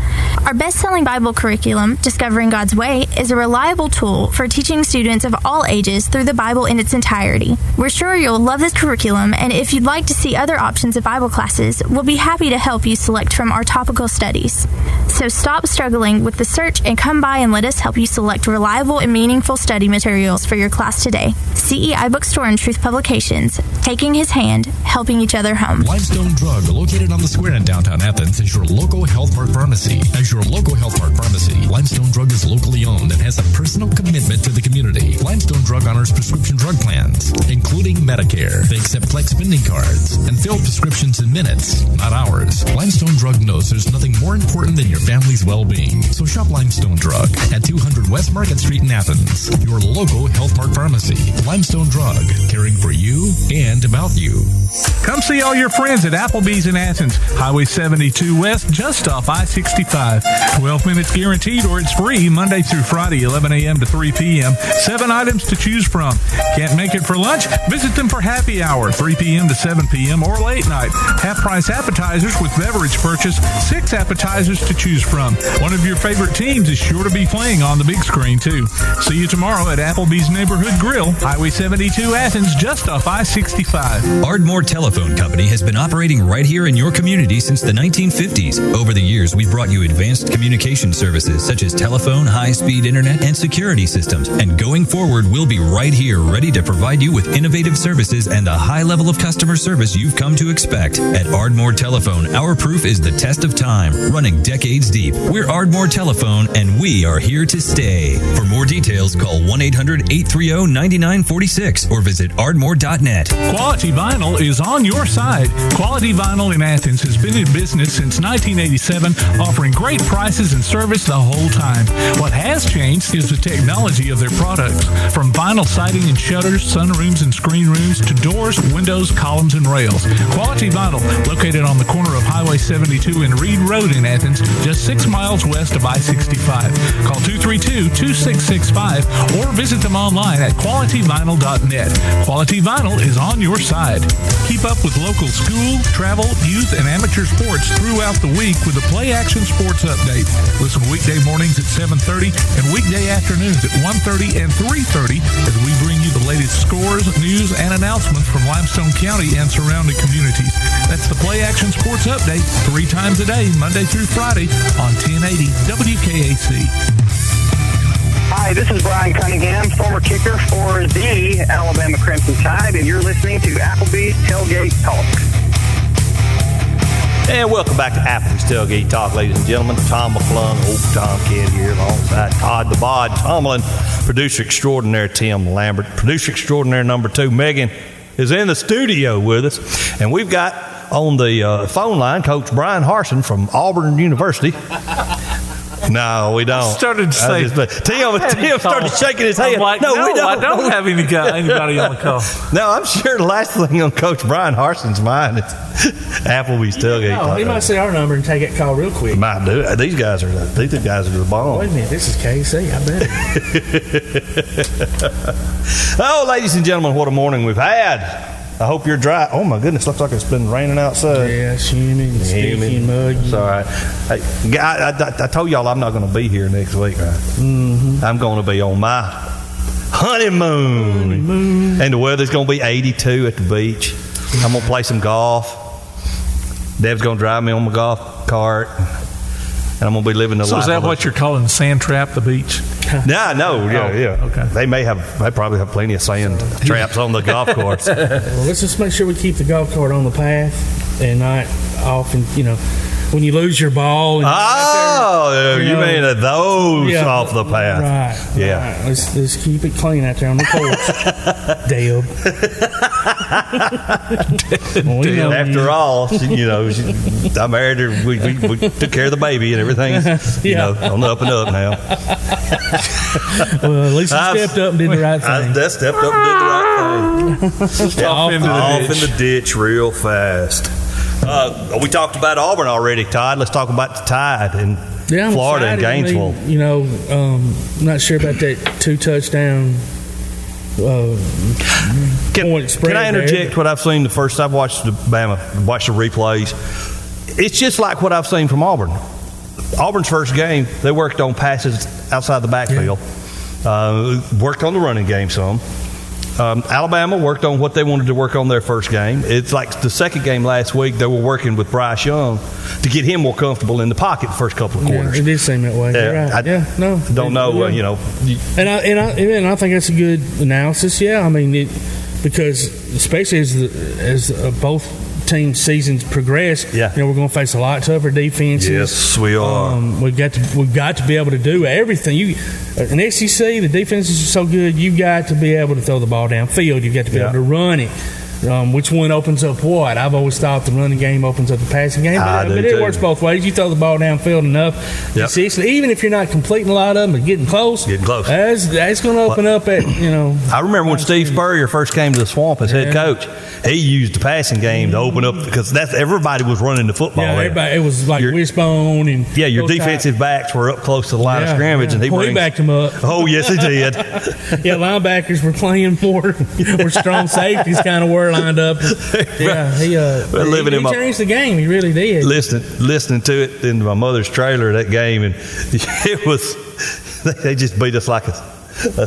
Our best-selling Bible curriculum, Discovering God's Way, is a reliable tool for teaching students of all ages through the Bible in its entirety. We're sure you'll love this curriculum, and if you'd like to see other options of Bible classes, we'll be happy to help you select from our topical studies. So stop struggling with the search and come by and let us help you select reliable and meaningful study materials for your class today. CEI Bookstore and Truth Publications, taking his hand, helping each other home. Limestone Drug, located on the square in downtown Athens, is your local Health Mart pharmacy. As your local Health Mart pharmacy, Limestone Drug is locally owned and has a personal commitment to the community. Limestone Drug honors prescription drug plans, including Medicare. They accept flex spending cards and fill prescriptions in minutes, not hours. Limestone Drug knows there's nothing more important than your family's well-being. So shop Limestone Drug at 200 West Market Street in Athens, your local Health Mart pharmacy. Limestone Drug, caring for you and about you. Come see all your friends at Applebee's in Athens, Highway 72 West, just off I-65. 12 minutes guaranteed or it's free Monday through Friday, 11 a.m. to 3 p.m. 7 items to choose from. Can't make it for lunch? Visit them for happy hour, 3 p.m. to 7 p.m. or late night. Half-price appetizers with beverage purchase, 6 appetizers to choose from. One of your favorite teams is sure to be playing on the big screen, too. See you tomorrow at Applebee's Neighborhood Grill, Highway 72 Athens, just off I-65. Ardmore Telephone Company has been operating right here in your community since the 1950s. Over the years, we've brought you advanced communication services such as telephone, high-speed internet, and security systems. And going forward, we'll be right here ready to provide you with innovative services and the high level of customer service you've come to expect. At Ardmore Telephone, our proof is the test of time, running decades deep. We're Ardmore Telephone, and we are here to stay. For more details, call 1-800-830-9946 or visit ardmore.net. Quality Vinyl is on your side. Quality Vinyl in Athens has been in business since 1987, offering great prices and service the whole time. What has changed is the technology of their products. From vinyl siding and shutters, sunrooms and screen rooms, to doors, windows, columns, and rails. Quality Vinyl, located on the corner of Highway 72 and Reed Road in Athens, just 6 miles west of I-65. Call 232-2665 or visit them online at qualityvinyl.net. Quality Vinyl is on your side. Keep up with local school, travel, youth, and amateur sports throughout the week with the Play Action Sports Update. Listen weekday mornings at 7:30 and weekday afternoons at 1:30 and 3:30 as we bring you the latest scores, news, and announcements from Limestone County and surrounding communities. That's the Play Action Sports Update 3 times a day, Monday through Friday on 1080 WKAC. Hi, this is Brian Cunningham, former kicker for the Alabama Crimson Tide, and you're listening to Applebee's Tailgate Talk. And welcome back to Applebee's Tailgate Talk, ladies and gentlemen. Tom McClung, old Tom Kid here, alongside Todd the Bod Tomlin, producer extraordinaire Tim Lambert, producer extraordinaire number 2 Megan is in the studio with us, and we've got on the phone line Coach Brian Harsin from Auburn University. No, we don't. Started to say, Tim started shaking his head. Like, no, we don't. I don't have anybody on the call. No, I'm sure the last thing on Coach Brian Harsin's mind is Applebee's Tailgate Talk. He might say our number and take that call real quick. He might do it. These guys are the bomb. Wait a minute, this is KC. I bet. Oh, ladies and gentlemen, what a morning we've had. I hope you're dry. Oh, my goodness. Looks like it's been raining outside. Yeah, it's humid, sticky, and muggy. It's all right. Hey, I told y'all I'm not going to be here next week, right? Mm-hmm. I'm going to be on my honeymoon. And the weather's going to be 82 at the beach. I'm going to play some golf. Deb's going to drive me on my golf cart. and I'm going to be living the life. So is that what you're calling Sand Trap, the beach? No, yeah. Okay. They probably have plenty of sand traps on the golf course. Well, let's just make sure we keep the golf cart on the path and not off, and when you lose your ball. And you mean those off the path? Right. Yeah. Right. Let's keep it clean out there on the course. Deb. Well, after all, I married her. We took care of the baby and everything. On the up and up now. Well, at least you stepped up and did the right thing. I stepped up and did the right thing. off in the ditch real fast. We talked about Auburn already, Todd. Let's talk about the Tide in Florida and Gainesville. Not sure about that 2-touchdown point spread. Can I interject what I've seen the first? I've watched the replays. It's just like what I've seen from Auburn. Auburn's first game, they worked on passes outside the backfield. Worked on the running game some. Alabama worked on what they wanted to work on their first game. It's like the second game last week, they were working with Bryce Young to get him more comfortable in the pocket the first couple of quarters. Yeah, it did seem that way. Right. I don't know, And I think that's a good analysis. Yeah, I mean, because especially as both teams' seasons progress, we're going to face a lot tougher defenses. Yes, we are. We've got to be able to do everything. In SEC, the defenses are so good. You've got to be able to throw the ball downfield. You've got to be able to run it. Which one opens up what? I've always thought the running game opens up the passing game, but it works both ways. You throw the ball downfield enough, even if you're not completing a lot of them, but getting close, that's going to open up at I remember when Steve Spurrier first came to the Swamp as head coach. He used the passing game to open up because everybody was running the football. It was like wishbone and your defensive backs were up close to the line of scrimmage, and he backed them up. Oh yes, he did. Linebackers were playing more strong safeties kind of were lined up. He changed the game. He really did. Listening to it in my mother's trailer, that game, and it was they just beat us like a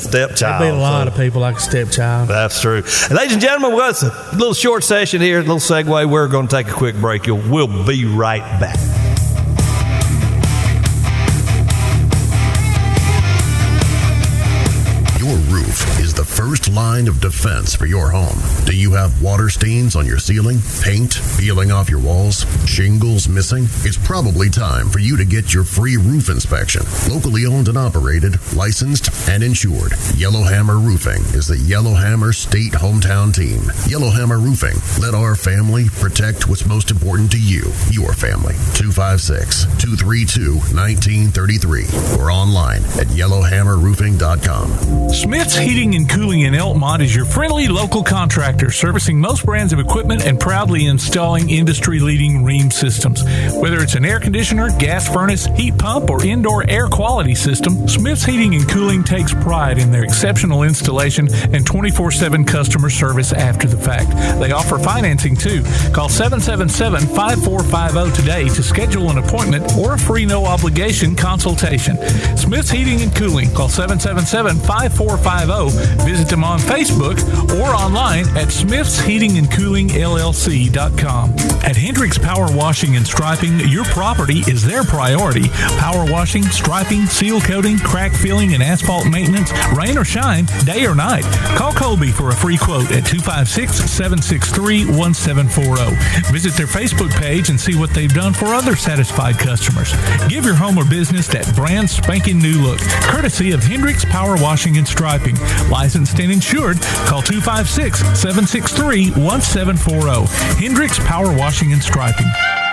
stepchild. They beat a lot of people like a stepchild. That's true. And ladies and gentlemen, it's a little short session here, a little segue. We're going to take a quick break. We'll be right back. Your roof is the first line of defense for your home. Do you have water stains on your ceiling, paint peeling off your walls, shingles missing? It's probably time for you to get your free roof inspection. Locally owned and operated, licensed and insured, Yellowhammer Roofing is the Yellowhammer State hometown team. Yellowhammer Roofing. Let our family protect what's most important to you, your family. 256-232-1933 or online at yellowhammerroofing.com. Smith's Heating and Cooling in Elkmont is your friendly local contractor servicing most brands of equipment and proudly installing industry-leading Rheem systems. Whether it's an air conditioner, gas furnace, heat pump, or indoor air quality system, Smith's Heating and Cooling takes pride in their exceptional installation and 24/7 customer service after the fact. They offer financing too. Call 777-5450 today to schedule an appointment or a free no-obligation consultation. Smith's Heating and Cooling. Call 777-5450. Visit them on Facebook or online at smithsheatingandcoolingllc.com. At Hendricks Power Washing and Striping, your property is their priority. Power washing, striping, seal coating, crack filling, and asphalt maintenance, rain or shine, day or night. Call Colby for a free quote at 256-763-1740. Visit their Facebook page and see what they've done for other satisfied customers. Give your home or business that brand spanking new look, courtesy of Hendricks Power Washing and Striping. Licensed and insured. Call 256-763-1740. Hendricks Power Washing and Striping.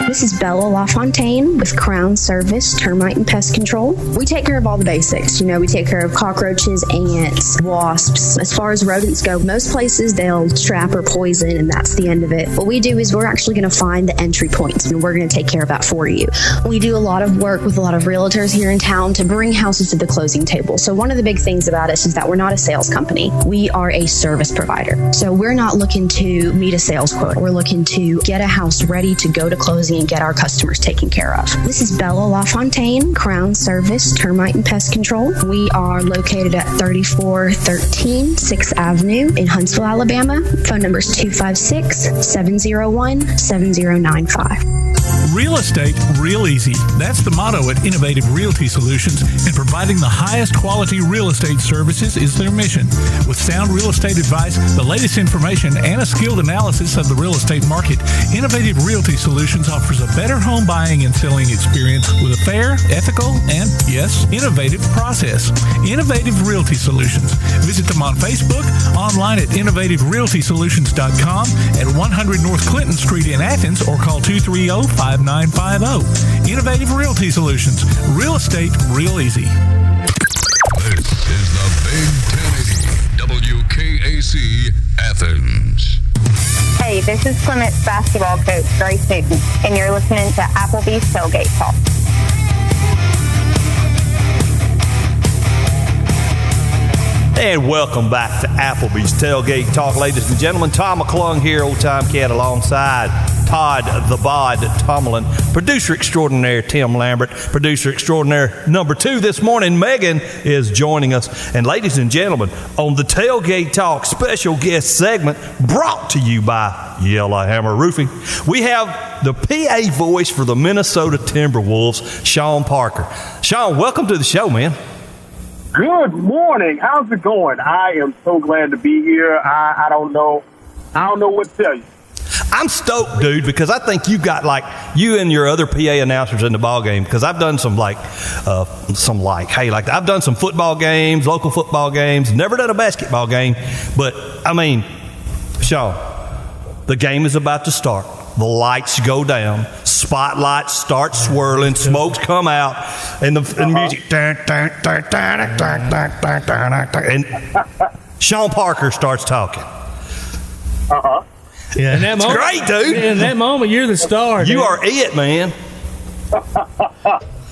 This is Bella LaFontaine with Crown Service Termite and Pest Control. We take care of all the basics. We take care of cockroaches, ants, wasps. As far as rodents go, most places they'll trap or poison, and that's the end of it. What we do is we're actually going to find the entry points, and we're going to take care of that for you. We do a lot of work with a lot of realtors here in town to bring houses to the closing table. So one of the big things about us is that we're not a sales company. We are a service provider. So we're not looking to meet a sales quota. We're looking to get a house ready to go to closing and get our customers taken care of. This is Bella LaFontaine, Crown Service Termite and Pest Control. We are located at 3413 6th Avenue in Huntsville, Alabama. Phone number is 256-701-7095. Real estate, real easy. That's the motto at Innovative Realty Solutions, and providing the highest quality real estate services is their mission. With sound real estate advice, the latest information, and a skilled analysis of the real estate market, Innovative Realty Solutions offers a better home buying and selling experience with a fair, ethical, and, yes, innovative process. Innovative Realty Solutions. Visit them on Facebook, online at innovativerealtysolutions.com, at 100 North Clinton Street in Athens, or call 230-5950. Innovative Realty Solutions. Real estate, real easy. This is the Big 1080 WKAC Athens. Hey, this is Clements basketball coach Grace Newton, and you're listening to Applebee's Tailgate Talk. And welcome back to Applebee's Tailgate Talk, ladies and gentlemen. Tom McClung here, Old Time Cat, alongside Todd the Bod Tomlin, producer extraordinaire Tim Lambert, producer extraordinaire number 2 this morning. Megan is joining us. And ladies and gentlemen, on the Tailgate Talk special guest segment brought to you by Yellowhammer Roofing, we have the PA voice for the Minnesota Timberwolves, Shawn Parker. Shawn, welcome to the show, man. Good morning. How's it going? I am so glad to be here. I don't know what to tell you. I'm stoked, dude, because I think you got you and your other PA announcers in the ball game. Because I've done I've done some football games, local football games. Never done a basketball game, but I mean, Shawn, the game is about to start. The lights go down, spotlights start swirling, smokes come out, and the music. And Shawn Parker starts talking. Yeah, in that moment, great, dude. In that moment, you're the star. You are it, man.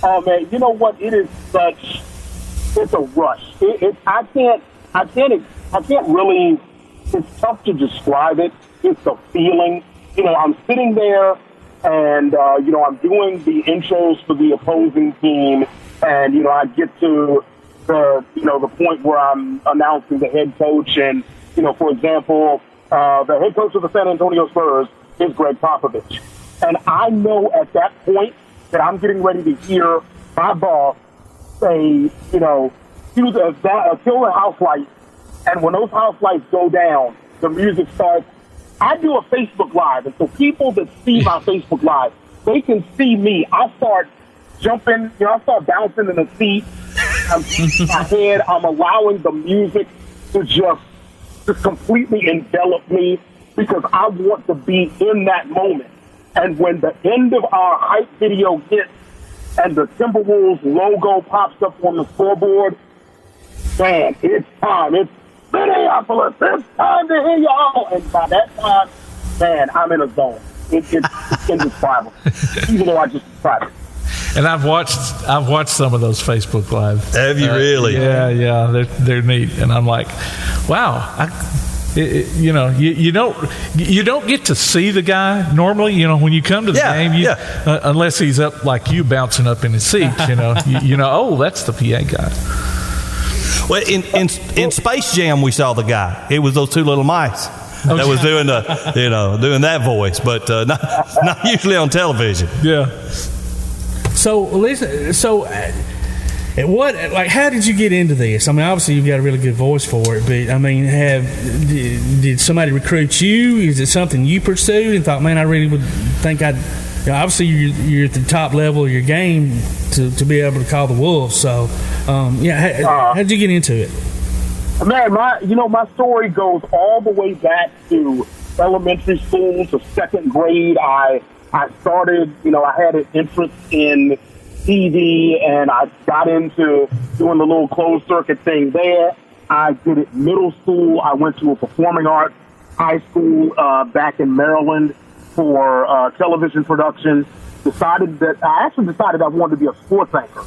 Oh man, you know what? It's a rush. I can't really. It's tough to describe it. It's a feeling. I'm sitting there and, I'm doing the intros for the opposing team. And, I get to the point where I'm announcing the head coach. And, for example, the head coach of the San Antonio Spurs is Greg Popovich. And I know at that point that I'm getting ready to hear my boss say, kill the house lights. And when those house lights go down, the music starts. I do a Facebook Live, and so people that see my Facebook Live, they can see me. I start jumping, I start bouncing in the seat. I'm in my head. I'm allowing the music to just completely envelop me because I want to be in that moment. And when the end of our hype video hits and the Timberwolves logo pops up on the scoreboard, man, it's time. It's Minneapolis, it's time to hear y'all. And by that time, man, I'm in a zone. It's indescribable. Even though I just described it. And I've watched some of those Facebook Live. Have you really? Yeah, they're neat. And I'm like, wow. You don't get to see the guy normally. When you come to the game, unless he's up like you, bouncing up in his seat. Oh, that's the PA guy. Well, in Space Jam, we saw the guy. It was those two little mice that was doing doing that voice, but not usually on television. Yeah. So listen. So, how did you get into this? I mean, obviously you've got a really good voice for it, but I mean, did somebody recruit you? Is it something you pursued and thought, man, I really would think I'd. Obviously, you're at the top level of your game to be able to call the Wolves. So, how did you get into it? Man, my story goes all the way back to elementary school to second grade. I started, I had an interest in TV, and I got into doing the little closed circuit thing there. I did it middle school. I went to a performing arts high school back in Maryland for television production. I actually decided I wanted to be a sports anchor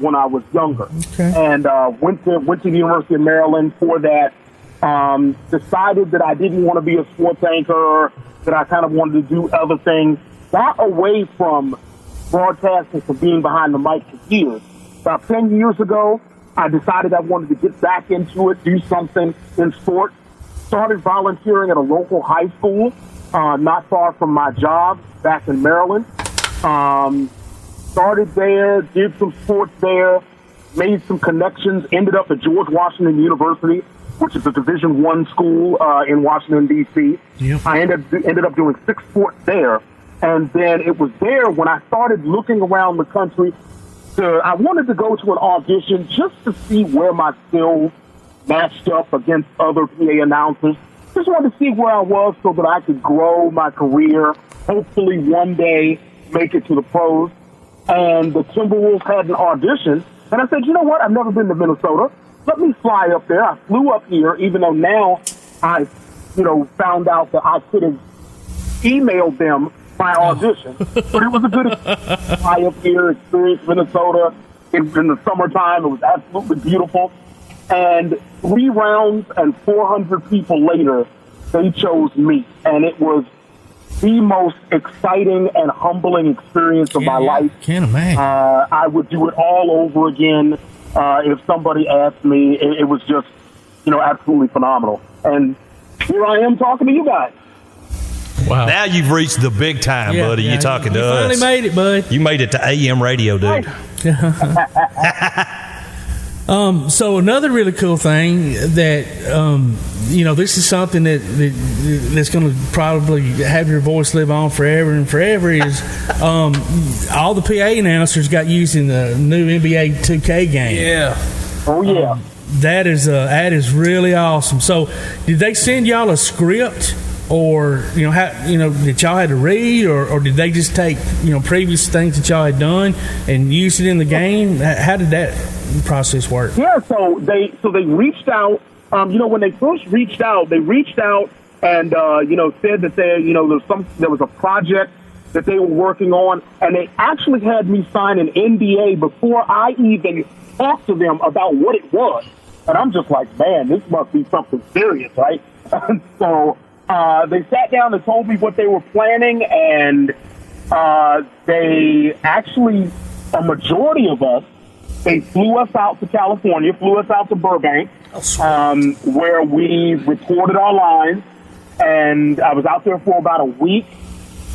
when I was younger. Okay. And went to the University of Maryland for that. Decided that I didn't want to be a sports anchor, that I kind of wanted to do other things. Got away from broadcasting, from being behind the mic for years. About 10 years ago, I decided I wanted to get back into it, do something in sports. Started volunteering at a local high school, not far from my job back in Maryland. Started there, did some sports there, made some connections, ended up at George Washington University, which is a Division I school in Washington, D.C. Yep. I ended up doing 6 sports there. And then it was there when I started looking around the country. I wanted to go to an audition just to see where my skills matched up against other PA announcers. Just wanted to see where I was so that I could grow my career, hopefully one day make it to the pros. And the Timberwolves had an audition. And I said, you know what? I've never been to Minnesota. Let me fly up there. I flew up here, even though now I, found out that I could have emailed them my audition. But it was a good fly up here, experience Minnesota in the summertime. It was absolutely beautiful. And 3 rounds and 400 people later, they chose me. And it was the most exciting and humbling experience of my life. Can't imagine. I would do it all over again if somebody asked me. It was just, absolutely phenomenal. And here I am talking to you guys. Wow. Now you've reached the big time, buddy. You're talking to us. You finally made it, bud. You made it to AM radio, dude. So another really cool thing that, this is something that's going to probably have your voice live on forever and forever is all the PA announcers got used in the new NBA 2K game. Yeah. Oh, yeah. That is really awesome. So did they send y'all a script? Or that y'all had to read, or did they just take previous things that y'all had done and use it in the game? How did that process work? Yeah, so they reached out. When they first reached out, and said that there was a project that they were working on, and they actually had me sign an NDA before I even talked to them about what it was. And I'm just like, man, this must be something serious, right? So. They sat down and told me what they were planning, and they actually, a majority of us, they flew us out to California, flew us out to Burbank, where we recorded our lines, and I was out there for about a week.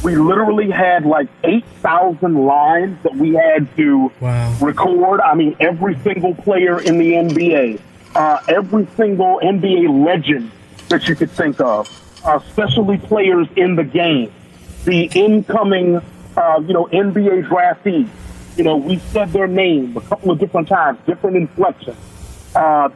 We literally had like 8,000 lines that we had to record. I mean, every single player in the NBA, every single NBA legend that you could think of. Especially players in the game, the incoming, NBA draftees. We said their name a couple of different times, different inflections. That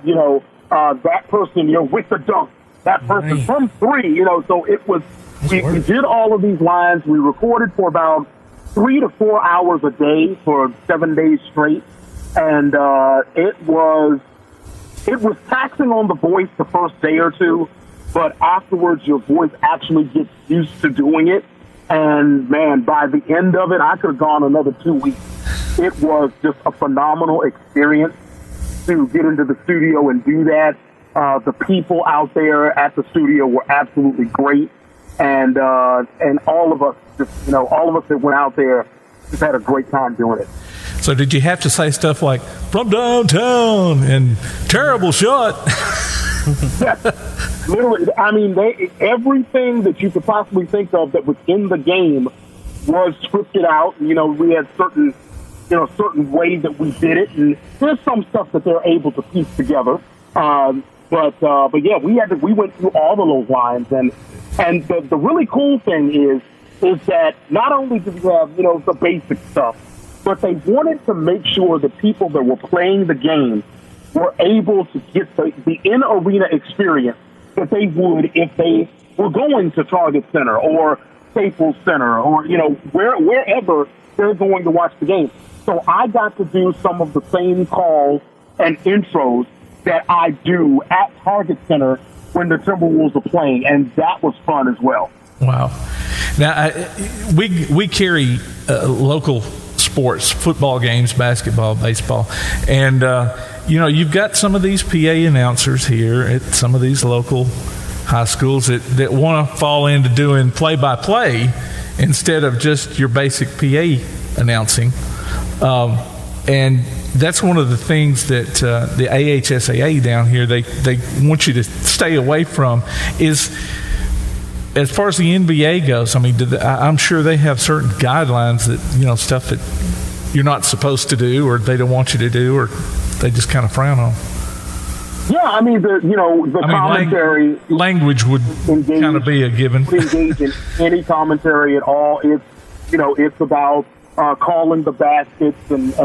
person, with the dunk, that person from 3, so it was, we did all of these lines. We recorded for about 3 to 4 hours a day for 7 days straight. And, it was taxing on the voice the first day or two. But afterwards, your voice actually gets used to doing it. And, man, by the end of it, I could have gone another 2 weeks. It was just a phenomenal experience to get into the studio and do that. The people out there at the studio were absolutely great. And all of us, that went out there just had a great time doing it. So did you have to say stuff like, from downtown and terrible shot? Literally, I mean, everything that you could possibly think of that was in the game was scripted out. We had certain ways that we did it, and there's some stuff that they're able to piece together. But yeah, we went through all of those lines, and the really cool thing is that not only did we have the basic stuff, but they wanted to make sure the people that were playing the game were able to get the in-arena experience that they would if they were going to Target Center or Staples Center or, wherever they're going to watch the game. So I got to do some of the same calls and intros that I do at Target Center when the Timberwolves are playing, and that was fun as well. Wow. Now, we carry local sports, football games, basketball, baseball, and you've got some of these PA announcers here at some of these local high schools that want to fall into doing play-by-play instead of just your basic PA announcing. And that's one of the things that the AHSAA down here, they want you to stay away from is as far as the NBA goes, I mean, I'm sure they have certain guidelines that, stuff that you're not supposed to do or they don't want you to do or they just kind of frown on. Yeah, I mean, the commentary... language would kind of be a given. Engage in any commentary at all. It's about calling the baskets and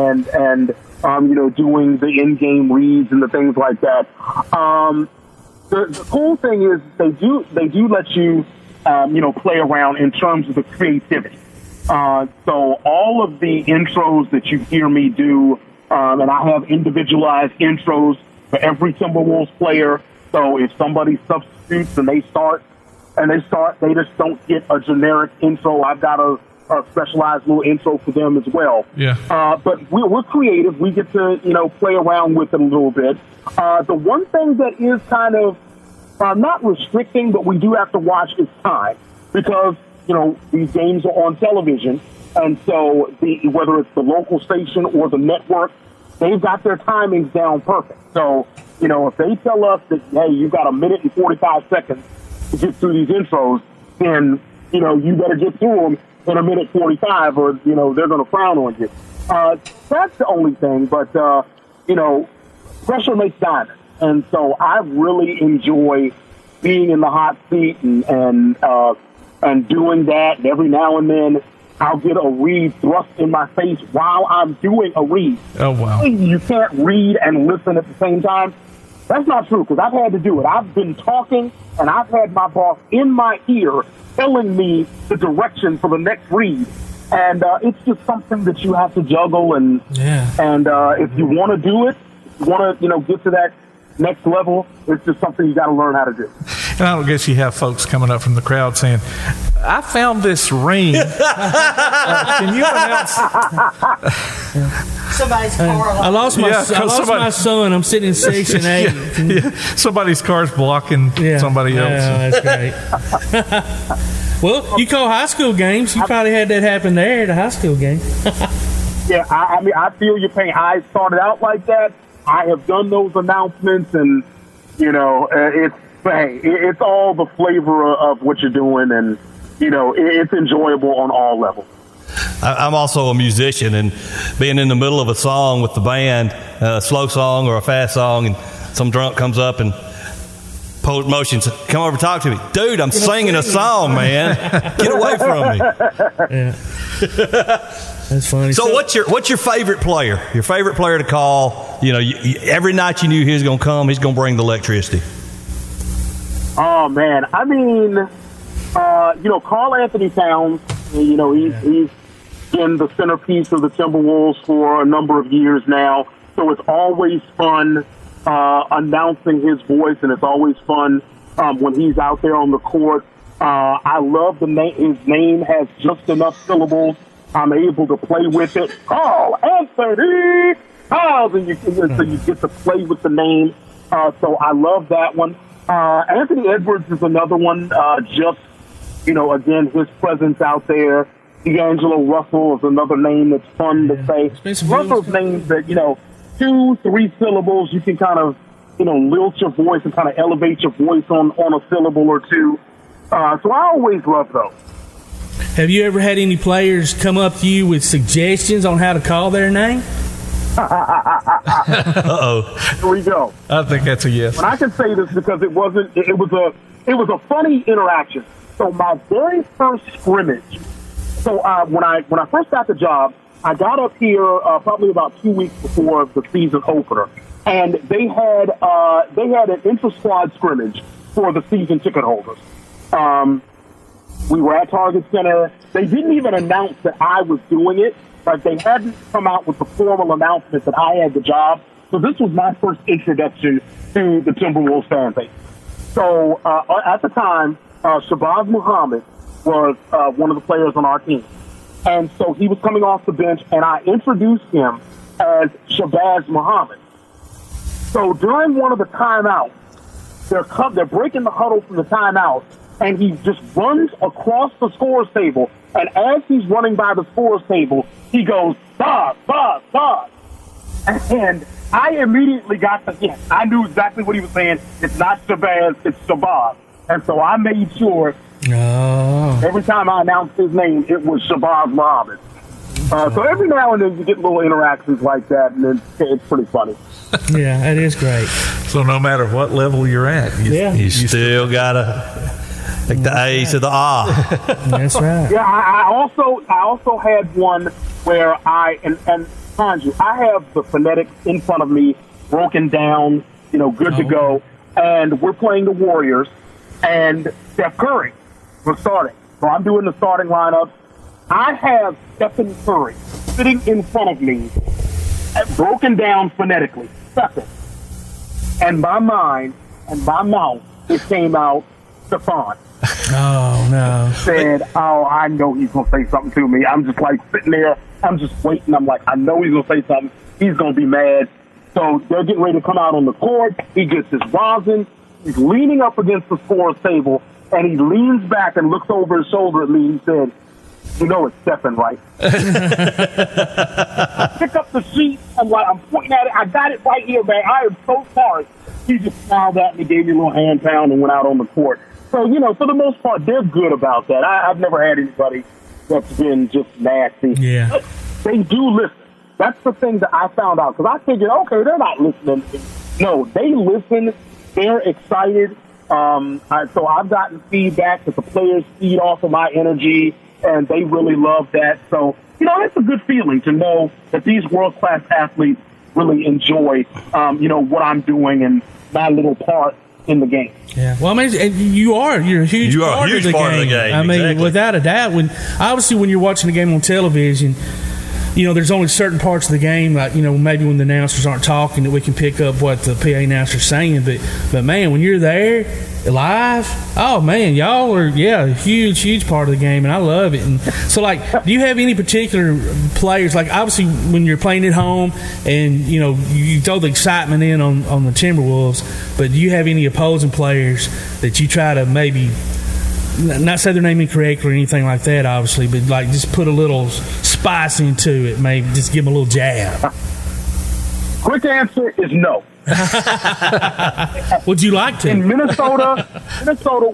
doing the in-game reads and the things like that. The cool thing is they do let you, play around in terms of the creativity. So all of the intros that you hear me do, and I have individualized intros for every Timberwolves player. So if somebody substitutes and they just don't get a generic intro. I've got a specialized little intro for them as well. Yeah. But we're creative. We get to, play around with it a little bit. The one thing that is kind of not restricting, but we do have to watch is time because, these games are on television. And so whether it's the local station or the network, they've got their timings down perfect. So, if they tell us that, hey, you've got 1 minute and 45 seconds to get through these intros, then, you better get through them in 1 minute 45 or, they're going to frown on you. That's the only thing. But, pressure makes diamonds. And so I really enjoy being in the hot seat and doing that. And every now and then I'll get a read thrust in my face while I'm doing a read. Oh, wow. You can't read and listen at the same time. That's not true because I've had to do it. I've been talking and I've had my boss in my ear telling me the direction for the next read. And it's just something that you have to juggle. And if you want to do it, you want to, get to that next level, it's just something you got to learn how to do. And I don't guess you have folks coming up from the crowd saying, I found this ring. Can you announce? Somebody's car. I lost my son. I'm sitting in section 8. Somebody's car's blocking somebody else. Yeah, that's great. Well, you call high school games. You probably had that happen there at a high school game. Yeah, I mean, I feel your pain. I started out like that. I have done those announcements, and it's all the flavor of what you're doing, and it's enjoyable on all levels. I'm also a musician, and being in the middle of a song with the band, a slow song or a fast song, and some drunk comes up and pose motions, come over and talk to me. Dude, I'm singing a song, man. Get away from me. Yeah. That's funny. So what's your favorite player? Your favorite player to call? Every night you knew he was going to come, he's going to bring the electricity. Oh man, I mean, Karl Anthony Towns. He's been the centerpiece of the Timberwolves for a number of years now. So it's always fun announcing his voice, and it's always fun when he's out there on the court. I love the name. His name has just enough syllables. I'm able to play with it. Karl Anthony Towns, and so you get to play with the name. So I love that one. Anthony Edwards is another one. Again, his presence out there. D'Angelo Russell is another name that's fun to say. Russell's names that, 2-3 syllables, you can kind of, lilt your voice and kind of elevate your voice on a syllable or two. So I always love those. Have you ever had any players come up to you with suggestions on how to call their name? Uh-oh. Here we go. I think that's a yes. And I can say this because it was a funny interaction. So my very first scrimmage. So when I first got the job, I got up here probably about 2 weeks before the season opener, and they had an inter-squad scrimmage for the season ticket holders. We were at Target Center. They didn't even announce that I was doing it. Like, they hadn't come out with the formal announcement that I had the job. So this was my first introduction to the Timberwolves fan base. So at the time, Shabazz Muhammad was one of the players on our team. And so he was coming off the bench, and I introduced him as Shabazz Muhammad. So during one of the timeouts, they're breaking the huddle from the timeout, and he just runs across the scores table. And as he's running by the scores table, he goes, Bob, Bob, Bob. And I immediately got the hint. I knew exactly what he was saying. It's not Shabazz, it's Shabazz. And so I made sure Oh. Every time I announced his name, it was Shabazz Muhammad. So every now and then you get little interactions like that, and it's pretty funny. Yeah, it is great. So no matter what level you're at, you still got to take the A to the A. That's right. Yeah, I also had one where and mind you, I have the phonetics in front of me, broken down, good to go, and we're playing the Warriors, and Steph Curry was starting. So I'm doing the starting lineup. I have Stephen Curry sitting in front of me, broken down phonetically, Stephen. And my mind and my mouth, it came out, Stephon. Oh, no. Said, I know he's going to say something to me. I'm just like sitting there. I'm just waiting. I'm like, I know he's going to say something. He's going to be mad. So they're getting ready to come out on the court. He gets his rosin. He's leaning up against the scorer's table, and he leans back and looks over his shoulder at me. He said, you know it's Stephen, right? I pick up the sheet. I'm pointing at it. I got it right here, man. I am so sorry. He just smiled at me, gave me a little hand pound, and went out on the court. So, for the most part, they're good about that. I've never had anybody that's been just nasty. Yeah. But they do listen. That's the thing that I found out. Because I figured, okay, they're not listening. No, they listen. They're excited. So I've gotten feedback that the players feed off of my energy, and they really love that. So, it's a good feeling to know that these world-class athletes really enjoy, what I'm doing and my little part in the game. Yeah, well, I mean, you're a huge part of the game. I mean, without a doubt. When you're watching the game on television, there's only certain parts of the game, like maybe when the announcers aren't talking, that we can pick up what the PA announcer's saying. But man, when you're there live, oh man, y'all are a huge part of the game, and I love it. And so, do you have any particular players? Like, obviously, when you're playing at home, and you throw the excitement in on the Timberwolves, but do you have any opposing players that you try to maybe not say their name incorrectly or anything like that, obviously, but just put a little spice into it, maybe just give them a little jab? Quick answer is no. Would you like to? In Minnesota,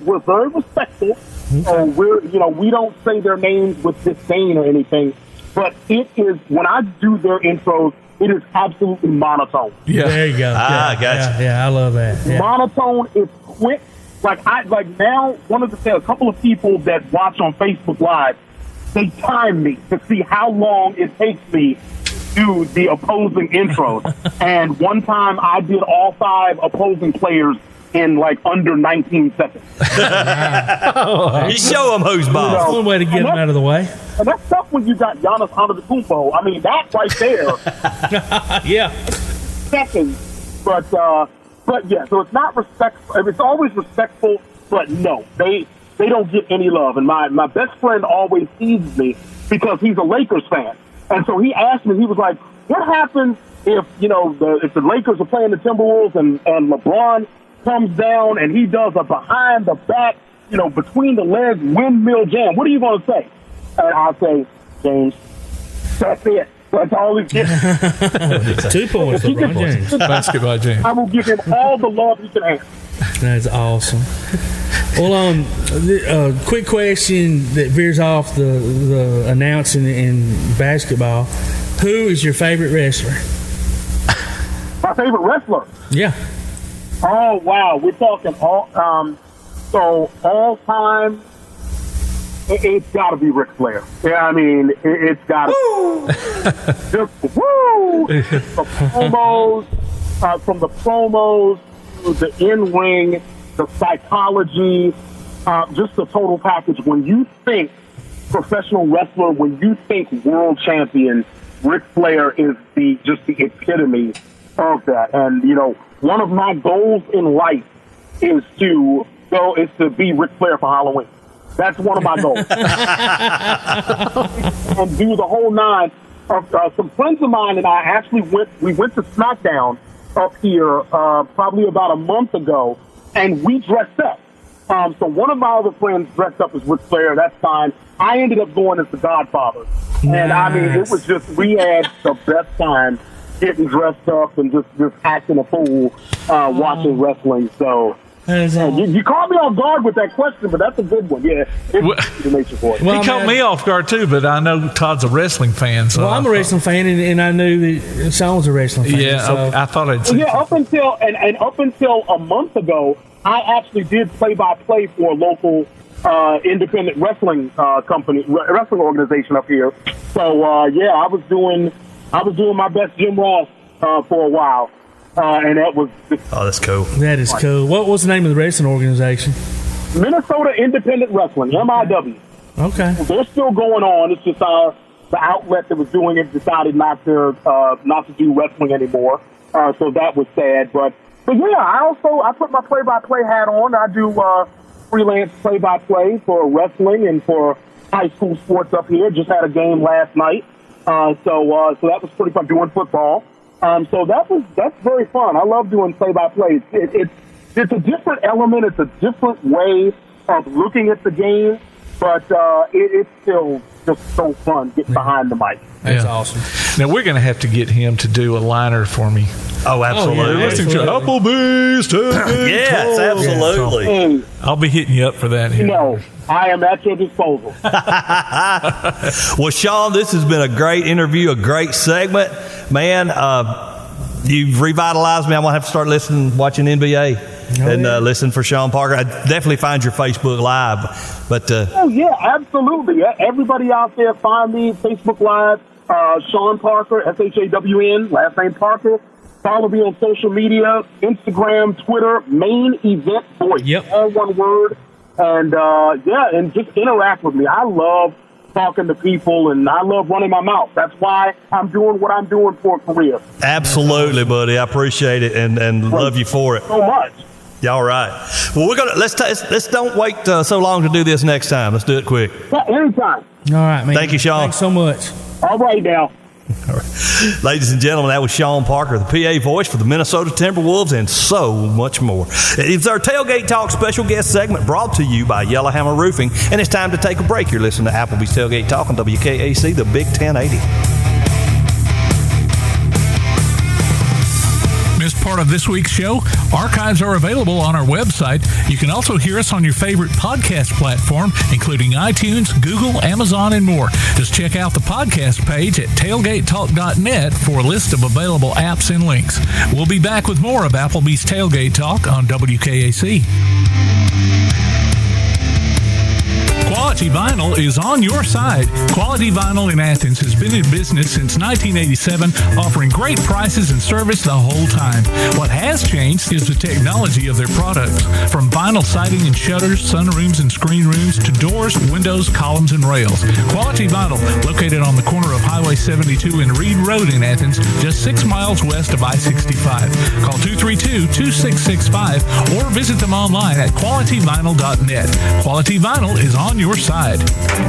we're very respectful. So we don't say their names with disdain or anything. But it is, when I do their intros, it is absolutely monotone. Yeah, there you go. Gotcha. Yeah, I love that. Yeah. Monotone is quick. Now, a couple of people that watch on Facebook Live, they time me to see how long it takes me to do the opposing intros. And one time I did all 5 opposing players in under 19 seconds. You show them who's boss. That's one way to get them out of the way. And that's tough when you got Giannis Antetokounmpo. I mean, that right there. Yeah. Seconds. But yeah, so it's not respectful. It's always respectful, but no, they don't get any love. And my best friend always teases me because he's a Lakers fan. And so he asked me, he was like, what happens if, if the Lakers are playing the Timberwolves and LeBron comes down and he does a behind the back, between the legs windmill jam? What are you going to say? And I'll say, James, that's it. That's all he gets. 2 points, LeBron James. Basketball James. I will give him all the love he can have. That's awesome. Well, quick question that veers off the announcing in basketball. Who is your favorite wrestler? My favorite wrestler? Yeah. Oh, wow. We're talking all time. It's got to be Ric Flair. Yeah, I mean, it's got to just woo! From the promos to the in-ring, the psychology, just the total package. When you think professional wrestler, when you think world champion, Ric Flair is the epitome of that. And, one of my goals in life is to be Ric Flair for Halloween. That's one of my goals. And do the whole 9. Some friends of mine and I actually went to SmackDown up here probably about a month ago, and we dressed up. So one of my other friends dressed up as Ric Flair. That's fine. I ended up going as the Godfather. Nice. And I mean, it was just, we had the best time getting dressed up and just acting a fool watching wrestling. So You caught me off guard with that question, but that's a good one. Yeah, it's nature boy. He caught me off guard too, but I know Todd's a wrestling fan. So well, I'm a wrestling fan, and I knew that Shawn was a wrestling fan. Yeah, so. I thought I'd say up until a month ago, I actually did play-by-play for a local independent wrestling wrestling organization up here. So I was doing my best Jim Ross for a while, and that was that's cool. That is cool. What was the name of the wrestling organization? Minnesota Independent Wrestling, MIW. Okay, they're still going on. It's just the outlet that was doing it decided not to do wrestling anymore. So that was sad, but yeah, I put my play-by-play hat on. I do freelance play-by-play for wrestling and for high school sports up here. Just had a game last night, so that was pretty fun doing football. So that's very fun. I love doing play-by-play. It's a different element. It's a different way of looking at the game, but it's still just so fun getting behind the mic. That's awesome. Now we're going to have to get him to do a liner for me. Oh, absolutely. Listening to Applebee's Tailgate Yes, Talk. absolutely. I'll be hitting you up for that. No, I am at your disposal. Well, Shawn, this has been a great interview, a great segment. Man, you've revitalized me. I'm going to have to start watching NBA. Listen for Shawn Parker. I definitely find your Facebook Live. But oh, yeah, absolutely. Everybody out there, find me, Facebook Live, Shawn Parker, SHAWN, last name Parker. Follow me on social media, Instagram, Twitter, Main Event Voice. Yep. All one word. And, and just interact with me. I love talking to people, and I love running my mouth. That's why I'm doing what I'm doing for a career. Absolutely, buddy. I appreciate it and love you for it. So much. Yeah, all right. Well, we're gonna let's don't wait so long to do this next time. Let's do it quick. Yeah, anytime. All right, man. Thank you, Shawn. Thanks so much. All right, now. All right. Ladies and gentlemen, that was Shawn Parker, the PA voice for the Minnesota Timberwolves, and so much more. It's our Tailgate Talk special guest segment brought to you by Yellowhammer Roofing, and it's time to take a break. You're listening to Applebee's Tailgate Talk on WKAC, the Big 1080. Missed part of this week's show? Archives are available on our website. You can also hear us on your favorite podcast platform, including iTunes, Google, Amazon, and more. Just check out the podcast page at tailgatetalk.net for a list of available apps and links. We'll be back with more of Applebee's Tailgate Talk on WKAC. Quality Vinyl is on your side. Quality Vinyl in Athens has been in business since 1987, offering great prices and service the whole time. What has changed is the technology of their products. From vinyl siding and shutters, sunrooms and screen rooms, to doors, windows, columns, and rails. Quality Vinyl, located on the corner of Highway 72 and Reed Road in Athens, just 6 miles west of I-65. Call 232-2665 or visit them online at qualityvinyl.net. Quality Vinyl is on your side.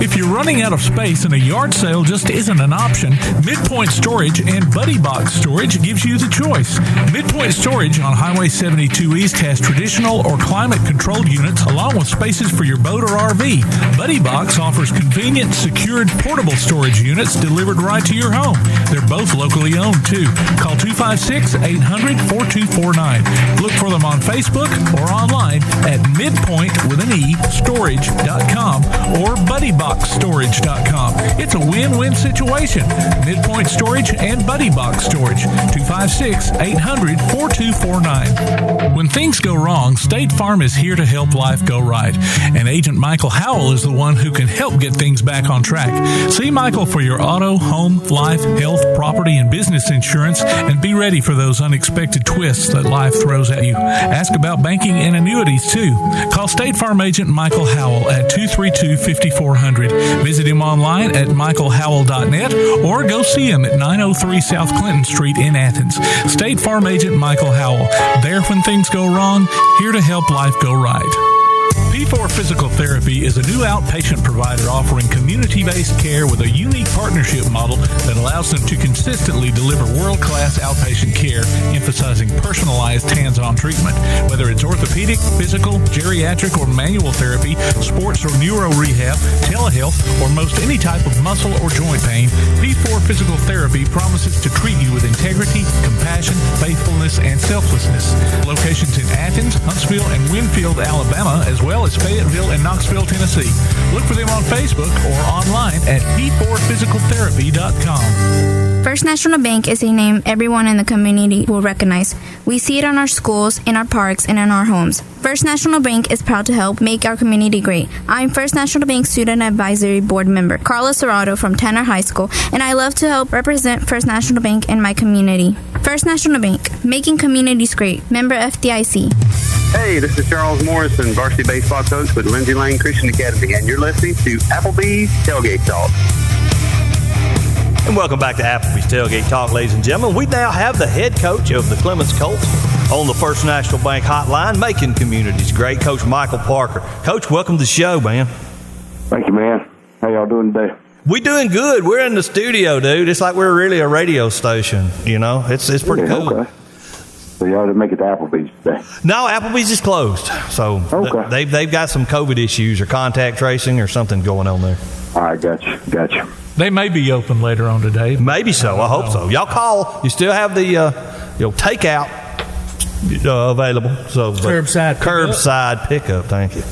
If you're running out of space and a yard sale just isn't an option, Midpoint Storage and Buddy Box Storage gives you the choice. Midpoint Storage on Highway 72 East has traditional or climate-controlled units along with spaces for your boat or RV. Buddy Box offers convenient, secured, portable storage units delivered right to your home. They're both locally owned, too. Call 256-800-4249. Look for them on Facebook or online at midpoint.storage.com or buddyboxstorage.com. It's a win-win situation. Midpoint Storage and Buddy Box Storage. 256-800-4249. When things go wrong, State Farm is here to help life go right. And Agent Michael Howell is the one who can help get things back on track. See Michael for your auto, home, life, health, property, and business insurance, and be ready for those unexpected twists that life throws at you. Ask about banking and annuities, too. Call State Farm Agent Michael Howell at 232-5400. Visit him online at michaelhowell.net or go see him at 903 South Clinton Street in Athens. State Farm Agent Michael Howell. There when things go wrong, here to help life go right. P4 Physical Therapy is a new outpatient provider offering community-based care with a unique partnership model that allows them to consistently deliver world-class outpatient care, emphasizing personalized hands-on treatment. Whether it's orthopedic, physical, geriatric, or manual therapy, sports or neuro rehab, telehealth, or most any type of muscle or joint pain, P4 Physical Therapy promises to treat you with integrity, compassion, faithfulness, and selflessness. Locations in Athens, Huntsville, and Winfield, Alabama, as well as Fayetteville and Knoxville, Tennessee. Look for them on Facebook or online at p4physicaltherapy.com. First National Bank is a name everyone in the community will recognize. We see it on our schools, in our parks, and in our homes. First National Bank is proud to help make our community great. I'm First National Bank Student Advisory Board member Carla Serrato from Tanner High School, and I love to help represent First National Bank in my community. First National Bank, making communities great. Member FDIC. Hey, this is Charles Morrison, varsity baseball coach with Lindsay Lane Christian Academy, and you're listening to Applebee's Tailgate Talk. And welcome back to Applebee's Tailgate Talk, ladies and gentlemen. We now have the head coach of the Clements Colts on the First National Bank hotline, making communities great, Coach Michael Parker. Coach, welcome to the show, man. Thank you, man. How y'all doing today? We doing good. We're in the studio, dude. It's like we're really a radio station, you know. It's pretty cool. Okay. So y'all didn't make it to Applebee's today? No, Applebee's is closed. So they've got some COVID issues or contact tracing or something going on there. All right, gotcha. They may be open later on today. Maybe so. I hope so. Y'all call. You still have the takeout available. So curbside pickup. Thank you.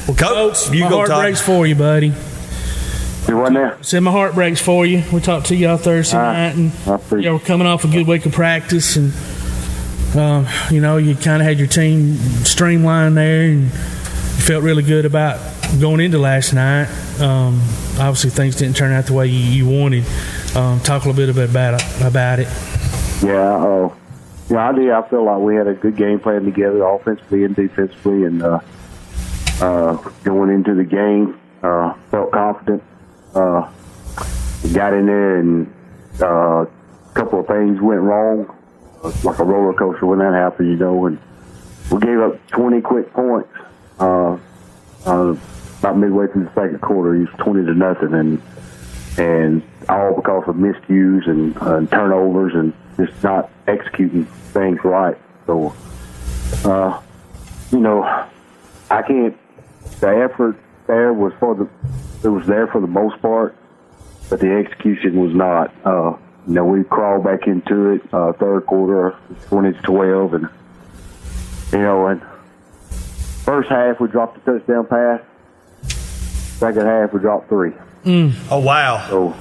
Well, Coach, my heart breaks for you, buddy. You what now? Said my heart breaks for you. We talked to y'all Thursday night, and we're coming off a good week of practice, and you kind of had your team streamlined there, and you felt really good about going into last night. Obviously, things didn't turn out the way you wanted. Talk a little bit about it. Yeah, I did. I feel like we had a good game plan together, offensively and defensively, and going into the game, felt confident. Got in there, and a couple of things went wrong, like a roller coaster when that happens, and we gave up 20 quick points. About midway through the second quarter, it was 20-0, and all because of miscues and turnovers and just not executing things right. So, I can't. The effort there was there for the most part, but the execution was not. We crawled back into it. Third quarter, 20-12, and and first half we dropped a touchdown pass. Second half we dropped 3. Oh wow! So,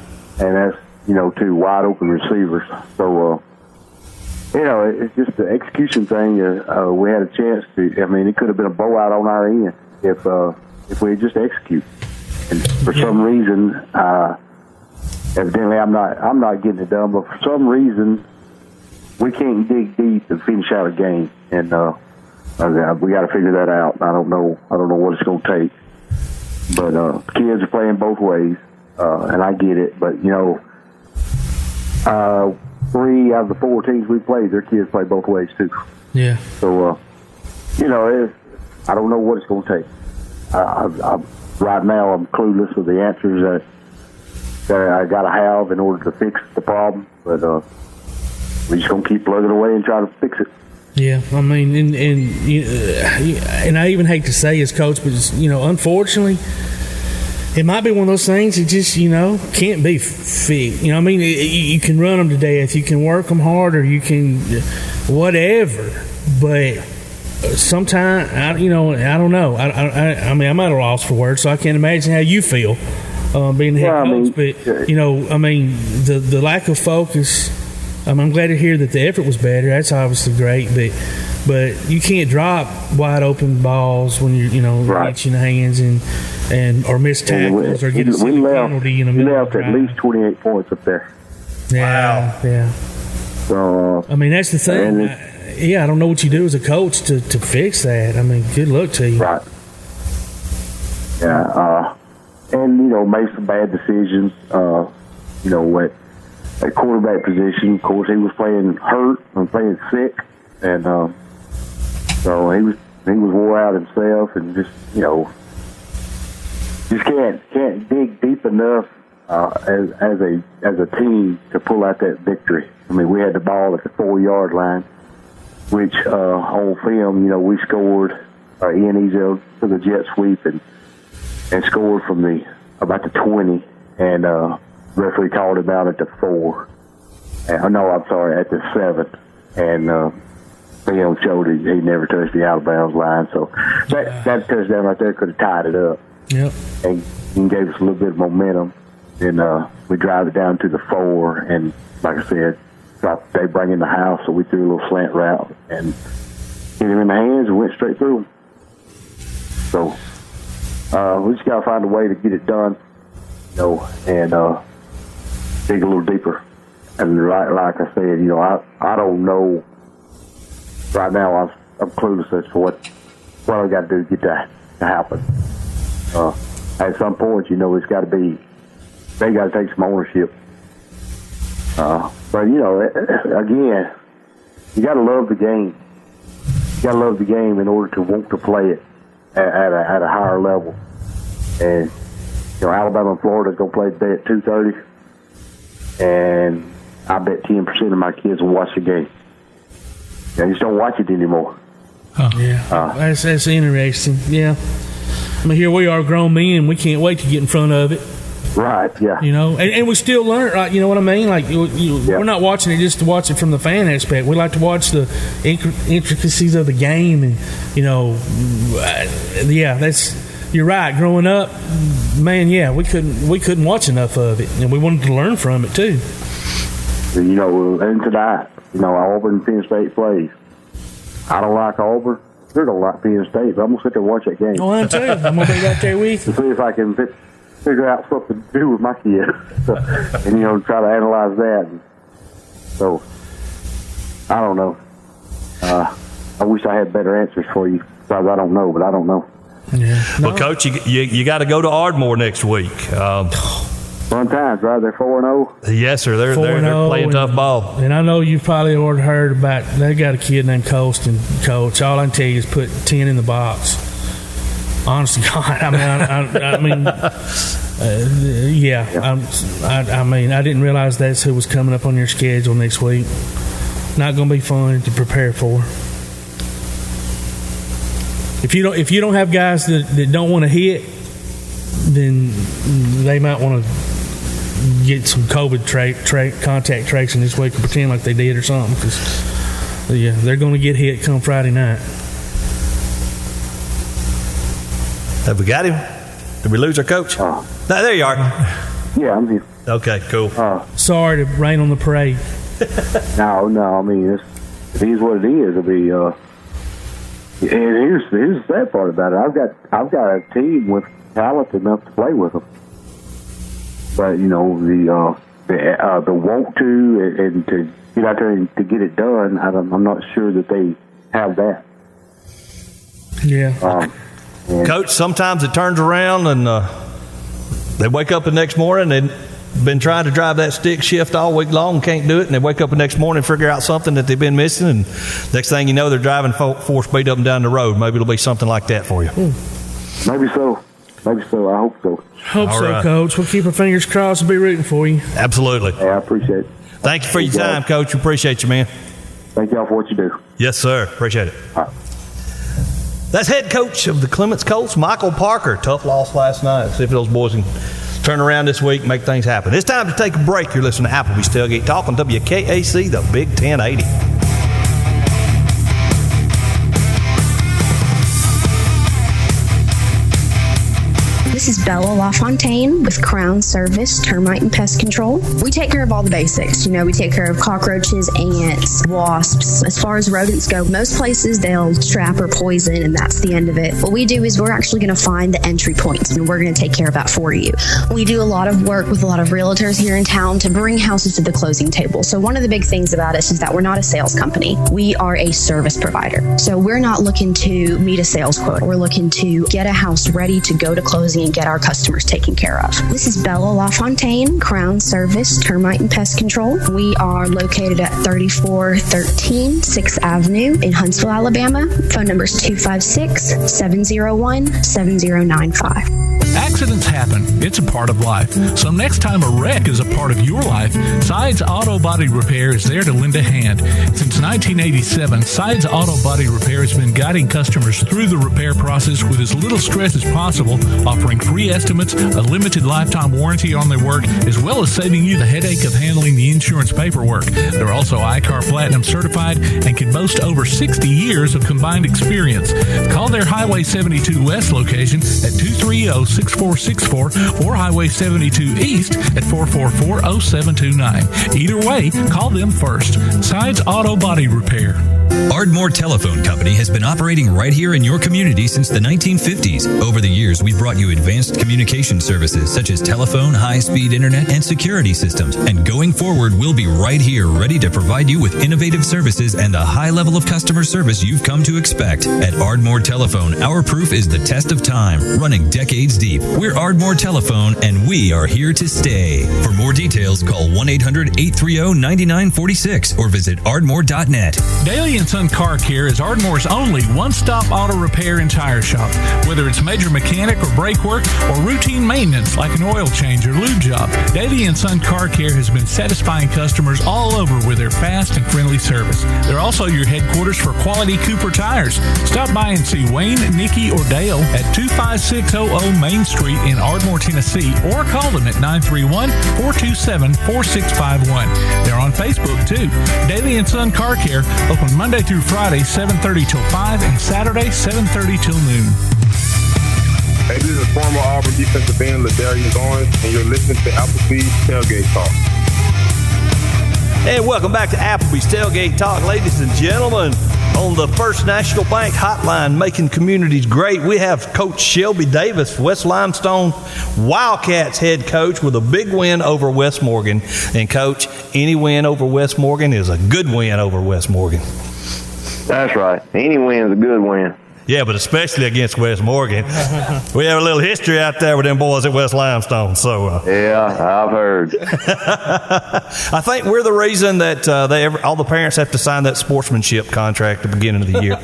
and that's 2 wide open receivers. So it's just the execution thing. We had a chance to. I mean, it could have been a blowout on our end if we had just executed. And for some reason, evidently I'm not getting it done. But for some reason, we can't dig deep and finish out a game. And we got to figure that out. I don't know what it's going to take. But kids are playing both ways, and I get it. But 3 out of the 4 teams we played, their kids play both ways too. Yeah. So I don't know what it's going to take. Right now, I'm clueless with the answers that I got to have in order to fix the problem. But we're just going to keep plugging away and try to fix it. Yeah, I mean, and I even hate to say as coach, but unfortunately, it might be one of those things that just can't be fixed. You can run them to death, you can work them harder, you can whatever, but sometimes I don't know. I mean, I'm at a loss for words, so I can't imagine how you feel being the head coach. But the lack of focus. I'm glad to hear that the effort was better. That's obviously great, but you can't drop wide open balls when you're reaching the hands or miss tackles or get a silly penalty in the middle. We left at least 28 points up there. Yeah, wow. Yeah. So I mean, that's the thing. I don't know what you do as a coach to fix that. I mean, good luck to you. Right. Yeah, and made some bad decisions. At quarterback position, of course, he was playing hurt and playing sick, and so he was wore out himself, and just can't dig deep enough as a team to pull out that victory. I mean, we had the ball at the 4-yard line, which on film, we scored. Ian Ezel took a jet sweep and scored from about the 20, and referee called him out at the 4. No, I'm sorry, at the 7. And film showed he never touched the out of bounds line. So that touchdown right there could have tied it up. Yep. And gave us a little bit of momentum. And we drive it down to the 4. And like I said, they bring in the house, so we threw a little slant route and hit him in the hands and went straight through him. So we just got to find a way to get it done, and dig a little deeper. And like I said, I don't know. Right now, I'm clueless as to what I got to do to get that to happen. At some point, it's got to be. They got to take some ownership. But again, you got to love the game. You got to love the game in order to want to play it at a higher level. And Alabama and Florida is going to play today at 2:30, and I bet 10% of my kids will watch the game. They just don't watch it anymore. Yeah, that's interesting. Yeah, I mean, here we are, grown men. We can't wait to get in front of it. Right. Yeah. And we still learn. Right? You know what I mean? Like we're not watching it just to watch it from the fan aspect. We like to watch the intricacies of the game, and you're right. Growing up, man, we couldn't watch enough of it, and we wanted to learn from it too. And tonight, Auburn and Penn State plays. I don't like Auburn. They don't like Penn State, but I'm gonna sit there and watch that game. Oh, I too. I'm gonna be right there with you. To see if I can figure out something to do with my kids, and try to analyze that. So I don't know. I wish I had better answers for you, because I don't know, but I don't know. Yeah. Well, Coach, you got to go to Ardmore next week. Fun times, right? They're 4-0. Yes, sir. They're playing tough ball. And I know you've probably already heard about. They got a kid named Colston. Coach, all I can tell you is put 10 in the box. Honest to God, I mean, I didn't realize that's who was coming up on your schedule next week. Not going to be fun to prepare for. If you don't have guys that don't want to hit, then they might want to get some COVID contact tracing this week and pretend like they did or something. Because they're going to get hit come Friday night. Have we got him? Did we lose our coach? No, there you are. Yeah, I'm here. Okay, cool. Sorry to rain on the parade. No. I mean, it is what it is. It'll be. And here's the sad part about it. I've got a team with talent enough to play with them, but the want to and to get out there and to get it done. I'm not sure that they have that. Yeah. Coach, sometimes it turns around and they wake up the next morning and they've been trying to drive that stick shift all week long, can't do it, and they wake up the next morning and figure out something that they've been missing, and next thing you know, they're driving 4 speed up and down the road. Maybe it'll be something like that for you. Maybe so. I hope so. Hope all so, right. Coach. We'll keep our fingers crossed and be rooting for you. Absolutely. Hey, I appreciate it. Thank you for your time, Coach. We appreciate you, man. Thank y'all for what you do. Yes, sir. Appreciate it. All right. That's head coach of the Clements Colts, Michael Parker. Tough loss last night. See if those boys can turn around this week and make things happen. It's time to take a break. You're listening to Applebee's Tailgate Talk on WKAC, the Big 1080. This is Bella LaFontaine with Crown Service Termite and Pest Control. We take care of all the basics. We take care of cockroaches, ants, wasps. As far as rodents go, most places they'll trap or poison, and that's the end of it. What we do is we're actually going to find the entry points, and we're going to take care of that for you. We do a lot of work with a lot of realtors here in town to bring houses to the closing table. So one of the big things about us is that we're not a sales company. We are a service provider. So we're not looking to meet a sales quota. We're looking to get a house ready to go to closing and get our customers taken care of. This is Bella LaFontaine, Crown Service Termite and Pest Control. We are located at 3413 6th Avenue in Huntsville, Alabama. Phone number is 256-701-7095. Accidents happen. It's a part of life. So next time a wreck is a part of your life, Sides Auto Body Repair is there to lend a hand. Since 1987, Sides Auto Body Repair has been guiding customers through the repair process with as little stress as possible, offering free estimates, a limited lifetime warranty on their work, as well as saving you the headache of handling the insurance paperwork. They're also ICAR Platinum certified and can boast over 60 years of combined experience. Call their Highway 72 West location at 230-6464 or Highway 72 East at 444-0729. Either way, call them first. Sides Auto Body Repair. Ardmore Telephone Company has been operating right here in your community since the 1950s. Over the years, we've brought you advanced communication services such as telephone, high-speed internet, and security systems. And going forward, we'll be right here ready to provide you with innovative services and the high level of customer service you've come to expect. At Ardmore Telephone, our proof is the test of time, running decades deep. We're Ardmore Telephone, and we are here to stay. For more details, call 1-800-830-9946 or visit ardmore.net. Daly & Son Car Care is Ardmore's only one-stop auto repair and tire shop. Whether it's major mechanic or brake work or routine maintenance like an oil change or lube job, Daly & Son Car Care has been satisfying customers all over with their fast and friendly service. They're also your headquarters for quality Cooper tires. Stop by and see Wayne, Nikki, or Dale at 25600 Main Street in Ardmore, Tennessee, or call them at 931-427-4651. They're on Facebook, too. Daly & Son Car Care, open Monday through Friday, 7:30 till 5, and Saturday, 7:30 till noon. Hey, this is former Auburn defensive end Ladarius Owens, and you're listening to Applebee's Tailgate Talk. And welcome back to Applebee's Tailgate Talk, ladies and gentlemen. On the First National Bank hotline, making communities great, we have Coach Shelby Davis, West Limestone Wildcats head coach, with a big win over West Morgan. And, Coach, any win over West Morgan is a good win over West Morgan. That's right. Any win is a good win. Yeah, but especially against West Morgan. We have a little history out there with them boys at West Limestone. So yeah, I've heard. I think we're the reason that all the parents have to sign that sportsmanship contract at the beginning of the year.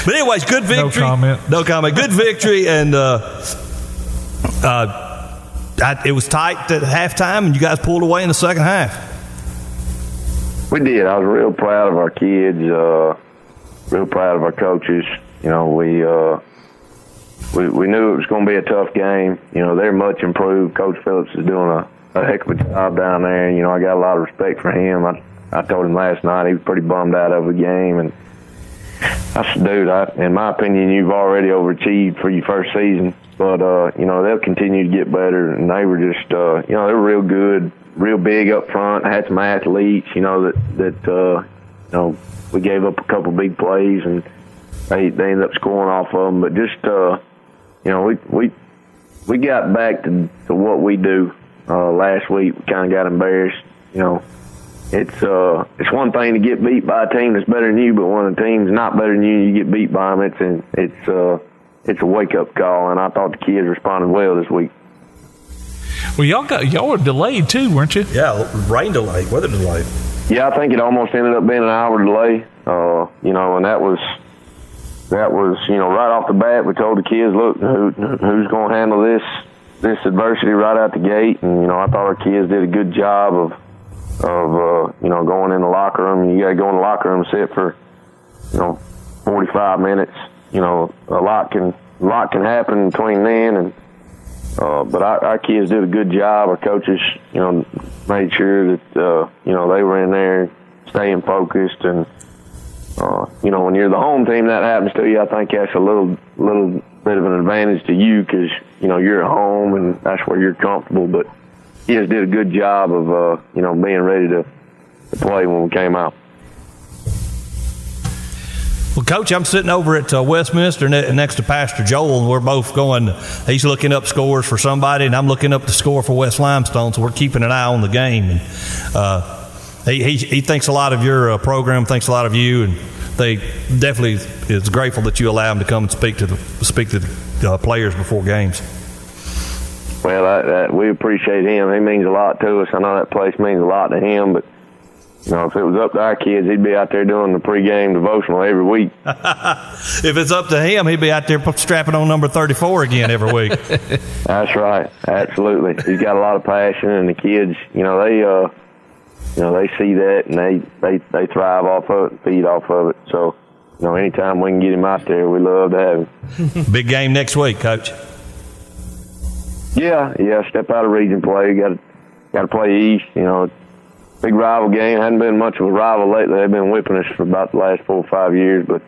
But anyways, good victory. No comment. Good victory, and it was tight at halftime, and you guys pulled away in the second half. We did. I was real proud of our kids, real proud of our coaches. You know, we knew it was going to be a tough game. You know, they're much improved. Coach Phillips is doing a heck of a job down there. You know, I got a lot of respect for him. I told him last night he was pretty bummed out of the game. And I said, dude, in my opinion, you've already overachieved for your first season. But, you know, they'll continue to get better. And they were just, you know, they were real good. Real big up front. Had some athletes, you know, that you know, we gave up a couple big plays and they ended up scoring off of them. But just you know, we got back to what we do. Last week we kind of got embarrassed. You know, it's one thing to get beat by a team that's better than you, but when a team's not better than you, you get beat by them. It's a wake up call, and I thought the kids responded well this week. Well, y'all were delayed too, weren't you? Yeah, rain delay, weather delay. Yeah, I think it almost ended up being an hour delay. You know, and that was you know, right off the bat we told the kids, look, who's going to handle this adversity right out the gate, and you know, I thought our kids did a good job of you know, going in the locker room. You got to go in the locker room and sit for, you know, 45 minutes. You know, a lot can happen between then and. But our kids did a good job. Our coaches, you know, made sure that, you know, they were in there staying focused. And, you know, when you're the home team, that happens to you. I think that's a little bit of an advantage to you because, you know, you're at home and that's where you're comfortable. But kids did a good job of, you know, being ready to play when we came out. Well, Coach, I'm sitting over at Westminster next to Pastor Joel, and we're both going. He's looking up scores for somebody, and I'm looking up the score for West Limestone, so we're keeping an eye on the game. And he thinks a lot of your program, thinks a lot of you, and they definitely is grateful that you allow him to come and speak to the players before games. Well, we appreciate him. He means a lot to us. I know that place means a lot to him, but if it was up to our kids, he'd be out there doing the pregame devotional every week. If it's up to him, he'd be out there strapping on number 34 again every week. That's right. Absolutely. He's got a lot of passion, and the kids, they see that, and they thrive off of it and feed off of it. So, anytime we can get him out there, we love to have him. Big game next week, Coach. Yeah. Step out of region play. Got to play East. Big rival game. Hadn't been much of a rival lately. They've been whipping us for about the last 4 or 5 years, but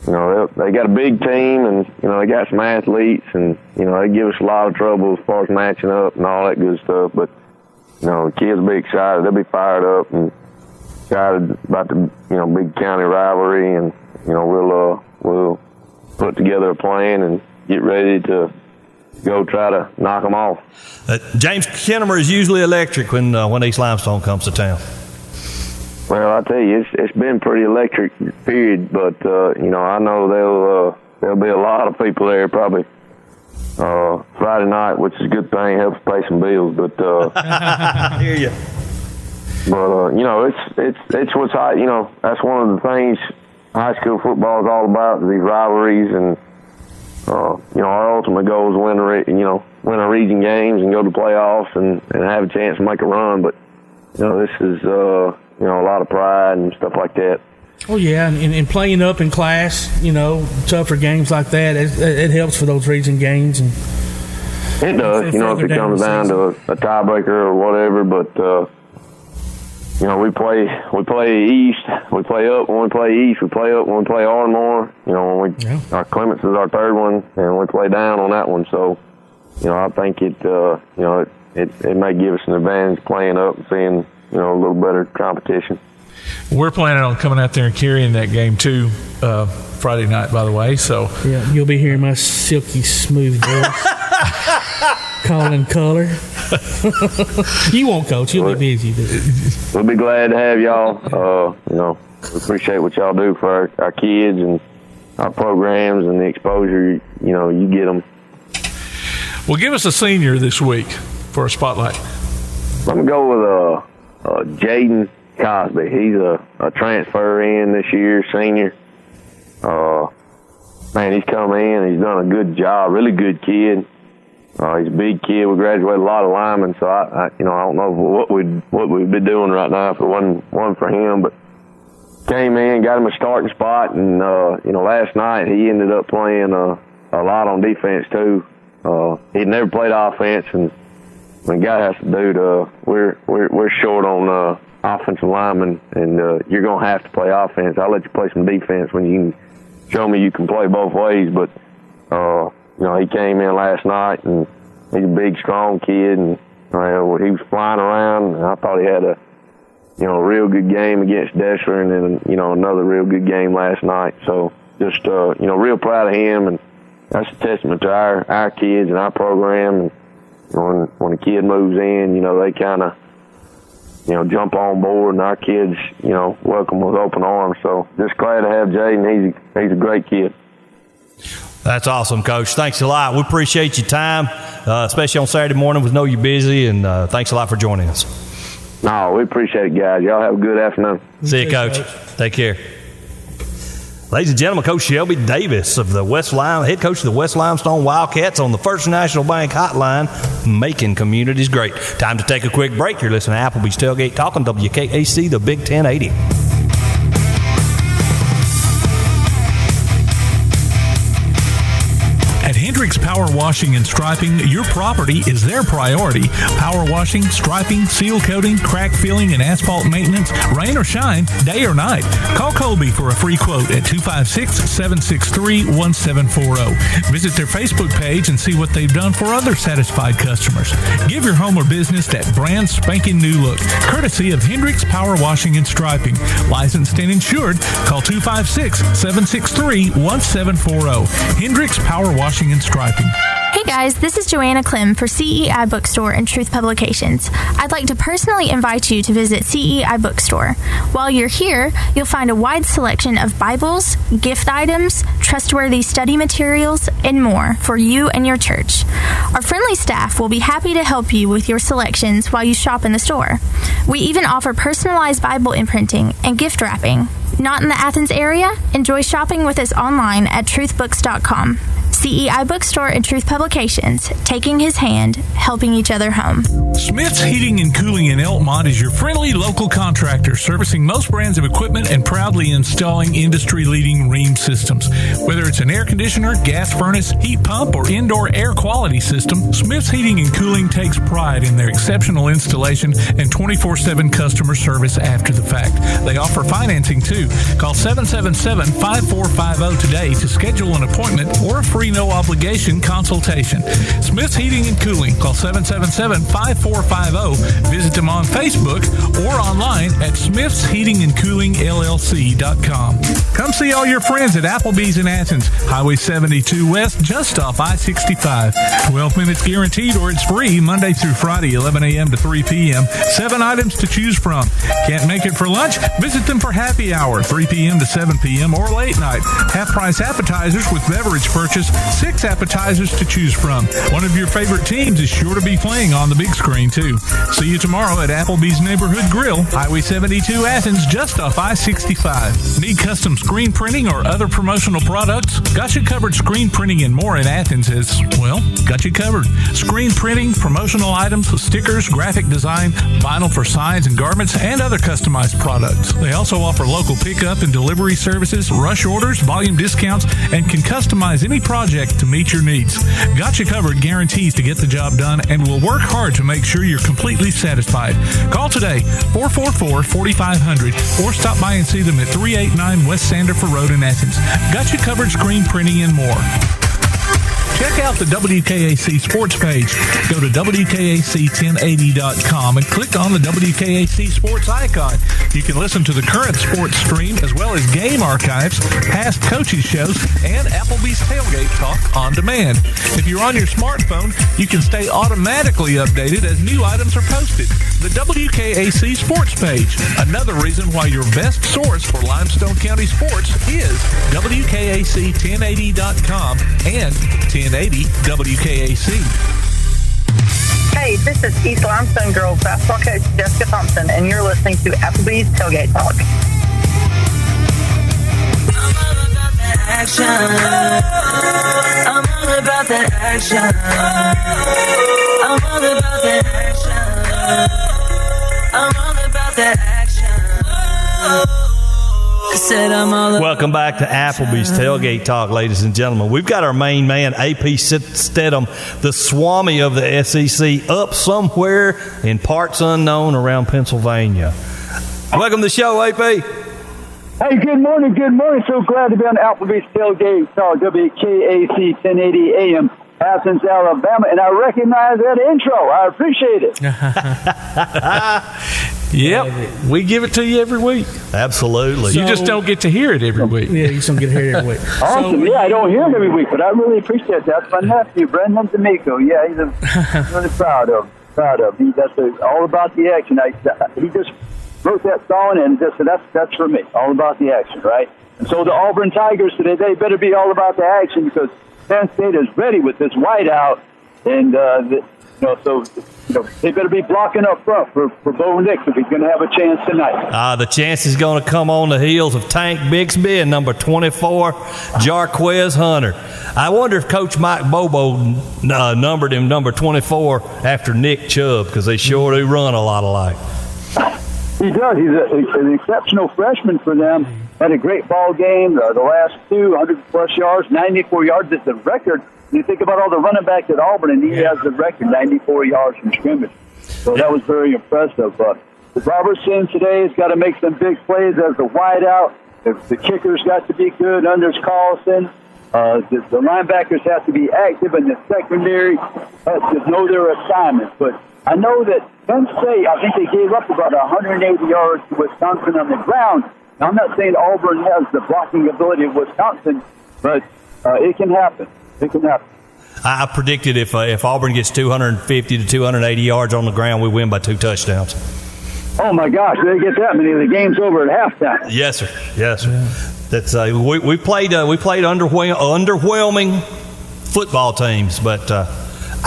they got a big team, and they got some athletes, and they give us a lot of trouble as far as matching up and all that good stuff. But the kids will be excited. They'll be fired up and excited about the big county rivalry, and we'll put together a plan and get ready to go try to knock them off. James Kennemer is usually electric when East Limestone comes to town. Well, I tell you, it's been pretty electric period, but I know there'll be a lot of people there probably Friday night, which is a good thing, helps pay some bills. But I hear you. But it's what's high. That's one of the things high school football is all about, these rivalries, and our ultimate goal is win a region games and go to playoffs and have a chance to make a run. But this is a lot of pride and stuff like that. Oh yeah, and playing up in class, tougher games like that, it helps for those region games. And it does, if it comes down to a tiebreaker or whatever. But we play East, we play up when we play East, we play up when we play Ardmore. Our Clements is our third one, and we play down on that one. So, I think it may give us an advantage playing up and seeing a little better competition. We're planning on coming out there and carrying that game too, Friday night, by the way. So yeah, you'll be hearing my silky smooth voice, calling color. You won't, Coach. You'll be busy. We'll be glad to have y'all. We appreciate what y'all do for our kids and our programs and the exposure. You get them. Well, give us a senior this week for a spotlight. I'm gonna go with Jaden Cosby. He's a transfer in this year, senior. He's come in. He's done a good job. Really good kid. He's a big kid. We graduated a lot of linemen, so I don't know what we'd be doing right now if it wasn't for him. But came in, got him a starting spot, and last night he ended up playing a lot on defense too. He'd never played offense, and when a guy has to do we're short on offensive linemen, and you're gonna have to play offense. I'll let you play some defense when you can show me you can play both ways. But he came in last night, and he's a big, strong kid, and he was flying around. And I thought he had a real good game against Dessler, and then another real good game last night. So just real proud of him, and that's a testament to our kids and our program. And when a kid moves in, they kind of jump on board, and our kids welcome with open arms. So just glad to have Jaden. He's a great kid. That's awesome, Coach. Thanks a lot. We appreciate your time, especially on Saturday morning. We know you're busy, and thanks a lot for joining us. No, we appreciate it, guys. Y'all have a good afternoon. See you, Coach. Take care. Ladies and gentlemen, Coach Shelby Davis of the head coach of the West Limestone Wildcats on the First National Bank Hotline, making communities great. Time to take a quick break. You're listening to Applebee's Tailgate Talk on WKAC, the Big 1080. At Hendricks Power Washing and Striping, your property is their priority. Power washing, striping, seal coating, crack filling, and asphalt maintenance, rain or shine, day or night. Call Colby for a free quote at 256-763-1740. Visit their Facebook page and see what they've done for other satisfied customers. Give your home or business that brand spanking new look, courtesy of Hendricks Power Washing and Striping. Licensed and insured. Call 256-763-1740. Hendricks Power Washing and Striping. Hey guys, this is Joanna Clem for CEI Bookstore and Truth Publications. I'd like to personally invite you to visit CEI Bookstore. While you're here, you'll find a wide selection of Bibles, gift items, trustworthy study materials, and more for you and your church. Our friendly staff will be happy to help you with your selections while you shop in the store. We even offer personalized Bible imprinting and gift wrapping. Not in the Athens area? Enjoy shopping with us online at truthbooks.com. CEI Bookstore and Truth Publications, taking his hand, helping each other home. Smith's Heating and Cooling in Elkmont is your friendly local contractor servicing most brands of equipment and proudly installing industry-leading Rheem systems. Whether it's an air conditioner, gas furnace, heat pump, or indoor air quality system, Smith's Heating and Cooling takes pride in their exceptional installation and 24/7 customer service after the fact. They offer financing too. Call 777-5450 today to schedule an appointment or a free no-obligation consultation. Smith's Heating and Cooling. Call 777-5450. Visit them on Facebook or online at smithsheatingandcoolingllc.com. Come see all your friends at Applebee's in Athens, Highway 72 West, just off I-65. 12 minutes guaranteed or it's free Monday through Friday, 11 a.m. to 3 p.m. 7 items to choose from. Can't make it for lunch? Visit them for happy hour, 3 p.m. to 7 p.m. or late night. Half-price appetizers with beverage purchase, 6 appetizers to choose from. One of your favorite teams is sure to be playing on the big screen, too. See you tomorrow at Applebee's Neighborhood Grill, Highway 72 Athens, just off I-65. Need custom screen printing or other promotional products? Got you covered. Screen printing and more in Athens is, well, got you covered. Screen printing, promotional items, stickers, graphic design, vinyl for signs and garments, and other customized products. They also offer local pickup and delivery services, rush orders, volume discounts, and can customize any project to meet your needs. Got you covered guarantees to get the job done and will work hard to make sure you're completely satisfied. Call today, 444-4500, or stop by and see them at 389 West Sandifer Road in Athens. Got you covered. Screen printing and more. Check out the WKAC sports page. Go to WKAC1080.com and click on the WKAC sports icon. You can listen to the current sports stream as well as game archives, past coaches shows, and Applebee's Tailgate Talk on demand. If you're on your smartphone, you can stay automatically updated as new items are posted. The WKAC sports page. Another reason why your best source for Limestone County sports is WKAC1080.com and 1080 WKAC. Hey, this is East Limestone girls basketball coach Jessica Thompson, and you're listening to Applebee's Tailgate Talk. I'm all about that action. I'm all about that action. I'm all about that action. I'm all about that action. Welcome back to Applebee's Tailgate Talk, ladies and gentlemen. We've got our main man, AP Steadham, the Swami of the SEC, up somewhere in parts unknown around Pennsylvania. Welcome to the show, AP. Hey, good morning. So glad to be on Applebee's Tailgate Talk, WKAC 1080 AM, Athens, Alabama, and I recognize that intro. I appreciate it. Yep, we give it to you every week. Absolutely. So, you just don't get to hear it every week. Yeah, you just don't get to hear it every week. Awesome. I don't hear it every week, but I really appreciate that. That's my nephew, Brendan D'Amico. Yeah, he's really proud of. That's all about the action. He just wrote that song, and that's for me. All about the action, right? And so the Auburn Tigers today, they better be all about the action because Penn State is ready with this whiteout, and they better be blocking up front for Bo Nix if he's going to have a chance tonight. The chance is going to come on the heels of Tank Bixby and number 24, Jarquez Hunter. I wonder if Coach Mike Bobo numbered him number 24 after Nick Chubb because they sure do run a lot alike. He does. He's an exceptional freshman for them. Had a great ball game. The last 200-plus yards, 94 yards is the record. You think about all the running backs at Auburn, and he has the record, 94 yards from scrimmage. So that was very impressive. Robertson today has got to make some big plays as the wideout. The kicker's got to be good. Anders Carlson. The linebackers have to be active, and the secondary has to know their assignments. But I know that Penn State, I think they gave up about 180 yards to Wisconsin on the ground. Now, I'm not saying Auburn has the blocking ability of Wisconsin, but it can happen. It can happen. I predicted if Auburn gets 250 to 280 yards on the ground, we win by 2 touchdowns. Oh my gosh, they get that many. The game's over at halftime. Yes, sir. Yes, sir. Yeah. That's we played underwhelming football teams, but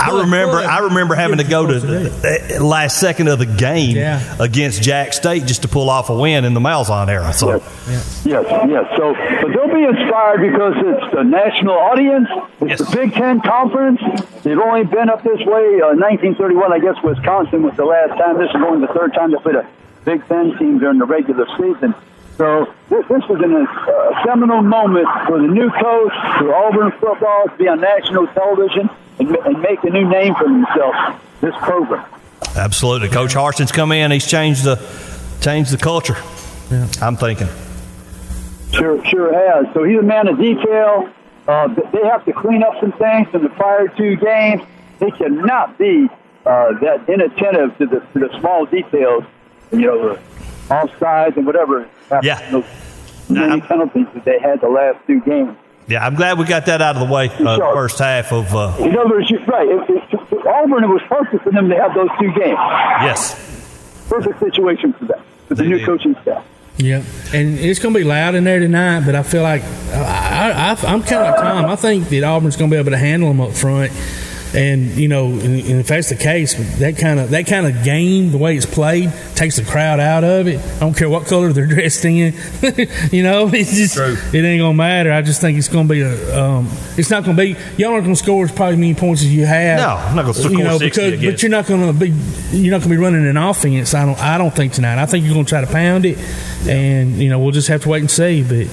I remember having to go to the last second of the game against Jack State just to pull off a win in the Malzahn era. So yes. So, but they'll be inspired because it's the national audience. It's the Big Ten Conference. They've only been up this way. 1931, I guess, Wisconsin was the last time. This is only the third time they played a Big Ten team during the regular season. So this was a seminal moment for the new coach, for Auburn football to be on national television and make a new name for themselves, this program. Absolutely. Coach Harson's come in. He's changed the culture, I'm thinking. Sure has. So he's a man of detail. They have to clean up some things in the prior 2 games. They cannot be that inattentive to the small details, the offsides and whatever. Those many penalties that they had the last 2 games. Yeah, I'm glad we got that out of the way the first half of. In other words, right. Auburn, it was perfect for them to have those 2 games. Yes. Perfect situation for them, for the new coaching staff. Yeah, and it's going to be loud in there tonight, but I feel like I'm kind of like Tom. I think that Auburn's going to be able to handle them up front. And and if that's the case, that kind of game, the way it's played, takes the crowd out of it. I don't care what color they're dressed in. It's just True. It ain't gonna matter. I just think it's gonna be it's not gonna be. Y'all aren't gonna score as probably many points as you have. No, I'm not gonna score 60 again. But you're not gonna be running an offense. I don't think tonight. I think you're gonna try to pound it, and we'll just have to wait and see. But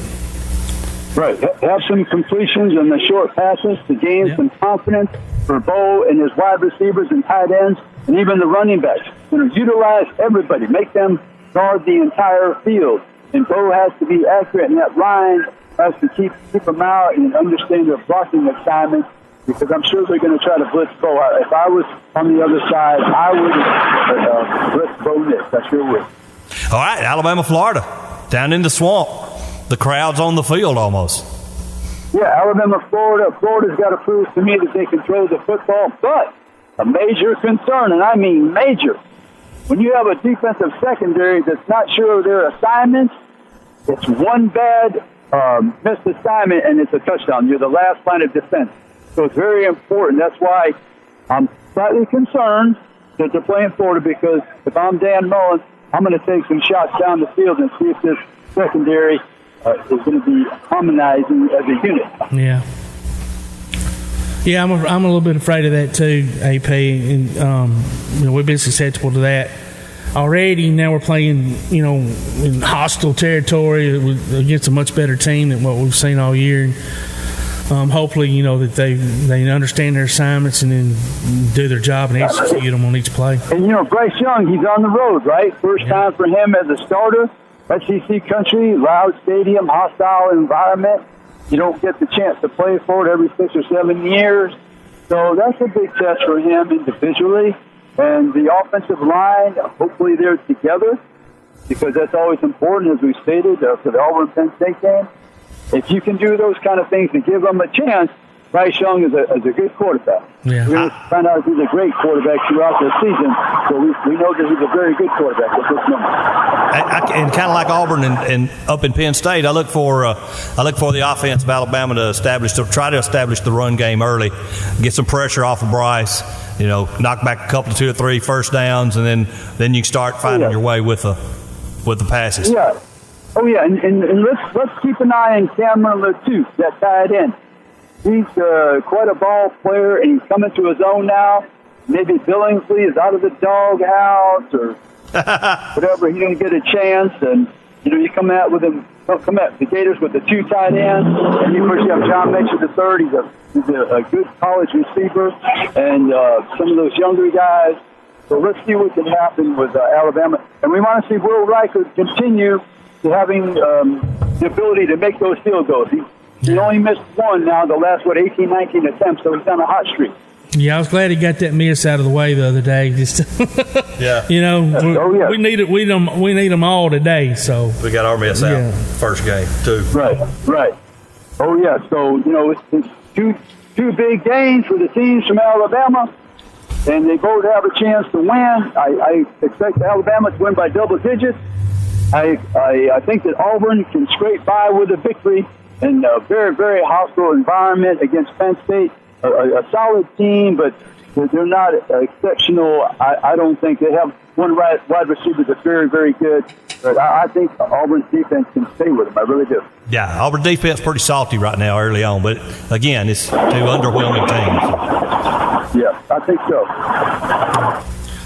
right, have some completions and the short passes to gain some confidence for Bo and his wide receivers and tight ends, and even the running backs. Utilize everybody, make them guard the entire field. And Bo has to be accurate, and that line has to keep them out and understand their blocking assignments, because I'm sure they're going to try to blitz Bo. If I was on the other side, I would blitz Bo Nix. I sure would. All right, Alabama, Florida, down in the swamp. The crowd's on the field almost. Yeah, Alabama, Florida. Florida's got to prove to me that they can throw the football. But a major concern, and I mean major, when you have a defensive secondary that's not sure of their assignments, it's one bad missed assignment and it's a touchdown. You're the last line of defense. So it's very important. That's why I'm slightly concerned that they're playing Florida, because if I'm Dan Mullen, I'm going to take some shots down the field and see if this secondary is going to be harmonizing as a unit. Yeah, I'm a little bit afraid of that too, AP. And we've been susceptible to that already. Now we're playing, in hostile territory against a much better team than what we've seen all year. Hopefully, that they understand their assignments and then do their job and execute them on each play. And Bryce Young, he's on the road, right? First time for him as a starter. SEC country, loud stadium, hostile environment. You don't get the chance to play for it every 6 or 7 years. So that's a big test for him individually. And the offensive line, hopefully they're together, because that's always important, as we stated, for the Auburn-Penn State game. If you can do those kind of things to give them a chance, Bryce Young is a good quarterback. Yeah. We're going to find out if he's a great quarterback throughout the season. So we know that he's a very good quarterback at this moment. And kind of like Auburn and up in Penn State, I look for the offense of Alabama to try to establish the run game early, get some pressure off of Bryce. Knock back a couple, 2 or 3 first downs, and then you start finding your way with the passes. Yeah. Oh yeah, and let's keep an eye on Cameron Latou, that tight end. He's quite a ball player, and he's coming to his own now. Maybe Billingsley is out of the doghouse or whatever. He didn't get a chance, and you come at the Gators with the 2 tight ends, and you push up John Mitchell the third. He's a good college receiver, and some of those younger guys. So let's see what can happen with Alabama, and we want to see Will Riker continue to having the ability to make those field goals. He only missed one now, the last 18, 19 attempts, so he's on a hot streak. Yeah, I was glad he got that miss out of the way the other day. Just we need it. We need them all today. So we got our miss out first game too. Right. Oh yeah. So it's two big games for the teams from Alabama, and they both have a chance to win. I expect Alabama to win by double digits. I think that Auburn can scrape by with a victory in a very, very hostile environment against Penn State. A solid team, but they're not exceptional. I don't think they have one wide receiver that's very, very good. But I think Auburn's defense can stay with them. I really do. Yeah, Auburn defense pretty salty right now early on. But, again, it's two underwhelming teams. Yeah, I think so.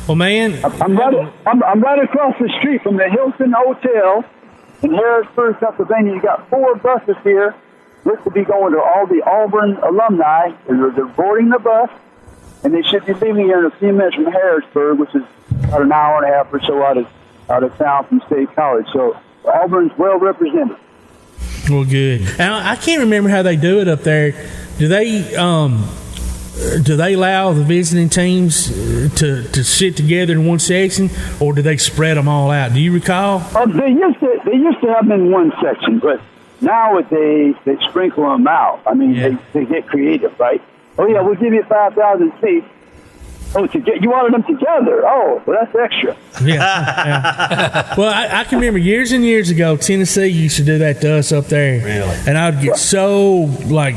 Well, man, I'm right across the street from the Hilton Hotel in Harrisburg, Pennsylvania. You got 4 buses here. This will be going to all the Auburn alumni. They're boarding the bus, and they should be leaving here in a few minutes from Harrisburg, which is about an hour and a half or so out of town from State College. So Auburn's well represented. Well, good. And I can't remember how they do it up there. Do they allow the visiting teams to sit together in one section, or do they spread them all out? Do you recall? They used to have them in one section, but nowadays they sprinkle them out. I mean, they get creative, right? Oh yeah, we'll give you 5,000 seats. Oh, you wanted them together? Oh, well, that's extra. Yeah. Well, I can remember years and years ago, Tennessee used to do that to us up there. Really? And I'd get so, like,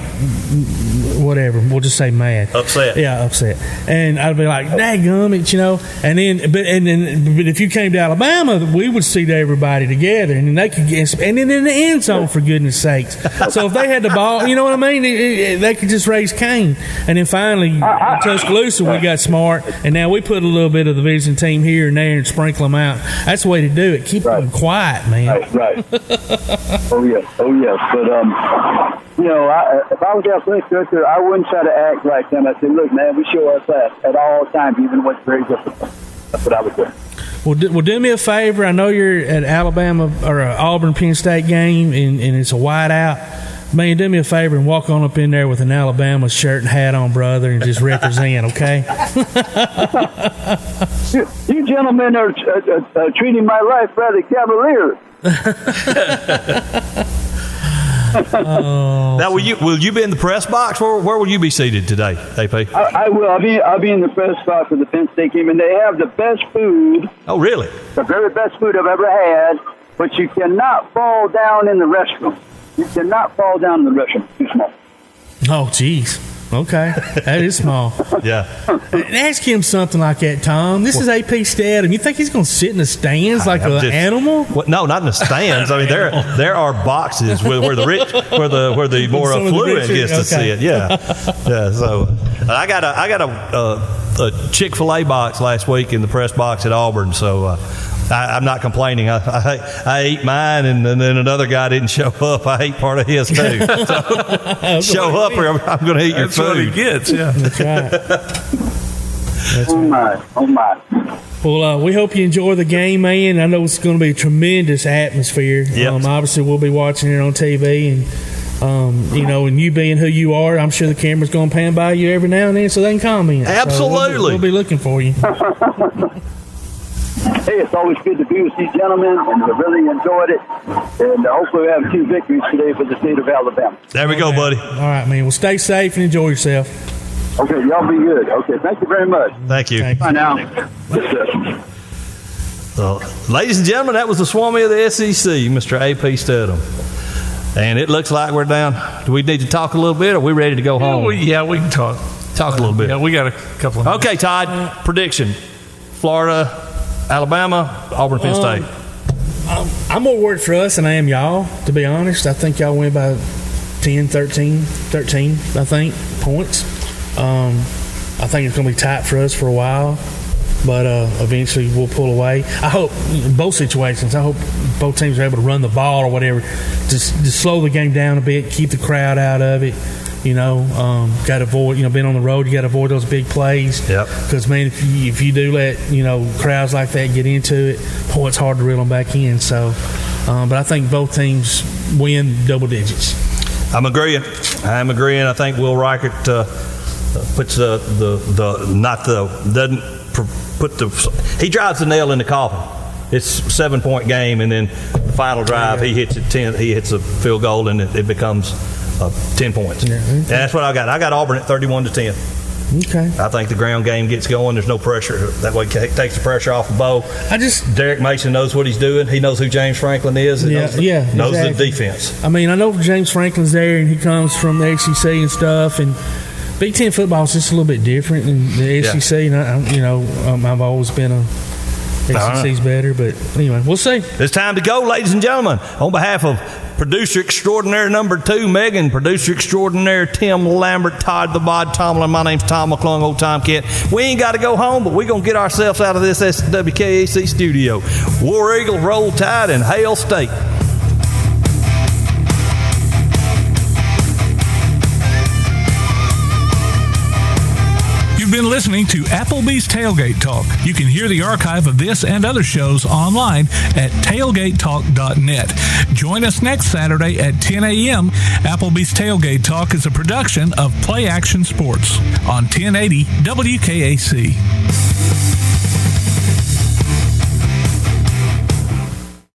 whatever, we'll just say mad. Upset. Yeah, upset. And I'd be like, dadgummit, you know. And then, but if you came to Alabama, we would seat everybody together, and then they could get, and then in the end zone, for goodness sakes. So if they had the ball, you know what I mean? They could just raise Cain. And then finally, in Tuscaloosa, we got smart, and now we put a little bit of the visiting team here and there and sprinkle them out. That's the way to do it. Keep them quiet, man. Right. Oh yes. But you know, if I was athletic director, I wouldn't try to act like them. I said, look, man, we show our class at all times, even when it's very difficult. That's what I would do. Well, do me a favor. I know you're at Alabama or Auburn Penn State game, and it's a whiteout. Man, do me a favor and walk on up in there with an Alabama shirt and hat on, brother, and just represent, okay? You gentlemen are treating my life rather cavalier. Now, will you be in the press box? Where will you be seated today, AP? I will. I'll be in the press box for the Penn State game, and they have the best food. Oh, really? The very best food I've ever had, but you cannot fall down in the restroom. You cannot fall down in the restroom. It's too small. Oh, jeez. Okay. That is small. Yeah. Ask him something like that, Tom. This is AP Steadham. You think he's going to sit in the stands like an animal? No, not in the stands. I mean, there are boxes where the more affluent gets to see it. Yeah. So I got a Chick-fil-A box last week in the press box at Auburn. So I'm not complaining. I ate mine, and then another guy didn't show up. I ate part of his too. So show up, or I'm going to eat your food. That's what he gets. Yeah, that's right. Oh my. Well, we hope you enjoy the game, man. I know it's going to be a tremendous atmosphere. Yep. Obviously, we'll be watching it on TV, and you know, and you being who you are, I'm sure the camera's going to pan by you every now and then so they can comment. Absolutely, so we'll be looking for you. Hey, it's always good to be with these gentlemen, and I really enjoyed it. And hopefully we have 2 victories today for the state of Alabama. There we go, buddy. All right, man. Well, stay safe and enjoy yourself. Okay, y'all be good. Okay, thank you very much. Thank you. Bye now. Ladies and gentlemen, that was the Swami of the SEC, Mr. AP Steadham. And it looks like we're down. Do we need to talk a little bit, or are we ready to go home? We can talk. Talk a little bit. Yeah, we got a couple of minutes. Okay, Todd, prediction. Florida, Alabama, Auburn, Penn State. I'm more worried for us than I am y'all, to be honest. I think y'all win by 10, 13, I think, points. I think it's going to be tight for us for a while, but eventually we'll pull away. I hope, in both situations, I hope both teams are able to run the ball or whatever, just slow the game down a bit, keep the crowd out of it. You know, got to avoid, being on the road, you got to avoid those big plays. Yep. Because, man, if you do let, crowds like that get into it, boy, it's hard to reel them back in. So, but I think both teams win double digits. I'm agreeing. I think Will Reichert puts he drives the nail in the coffin. It's a 7-point game, and then the final drive, he hits a field goal, and it becomes 10 points. Yeah, okay. That's what I got. I got Auburn at 31-10. Okay. I think the ground game gets going. There's no pressure. That way it takes the pressure off of Bo. Derek Mason knows what he's doing. He knows who James Franklin is. Knows the defense. I mean, I know James Franklin's there, and he comes from the SEC and stuff, and Big Ten football is just a little bit different than the SEC. And I've always been a SEC's better, but anyway, we'll see. It's time to go, ladies and gentlemen. On behalf of producer extraordinaire number 2, Megan, producer extraordinaire Tim Lambert, Todd the Bod Tomlin, my name's Tom McClung, Old Time Cat. We ain't got to go home, but we're going to get ourselves out of this WKAC studio. War Eagle, Roll Tide, and Hail State. Been listening to Applebee's Tailgate Talk. You can hear the archive of this and other shows online at tailgatetalk.net. Join us next Saturday at 10 a.m. Applebee's Tailgate Talk is a production of Play Action Sports on 1080 WKAC.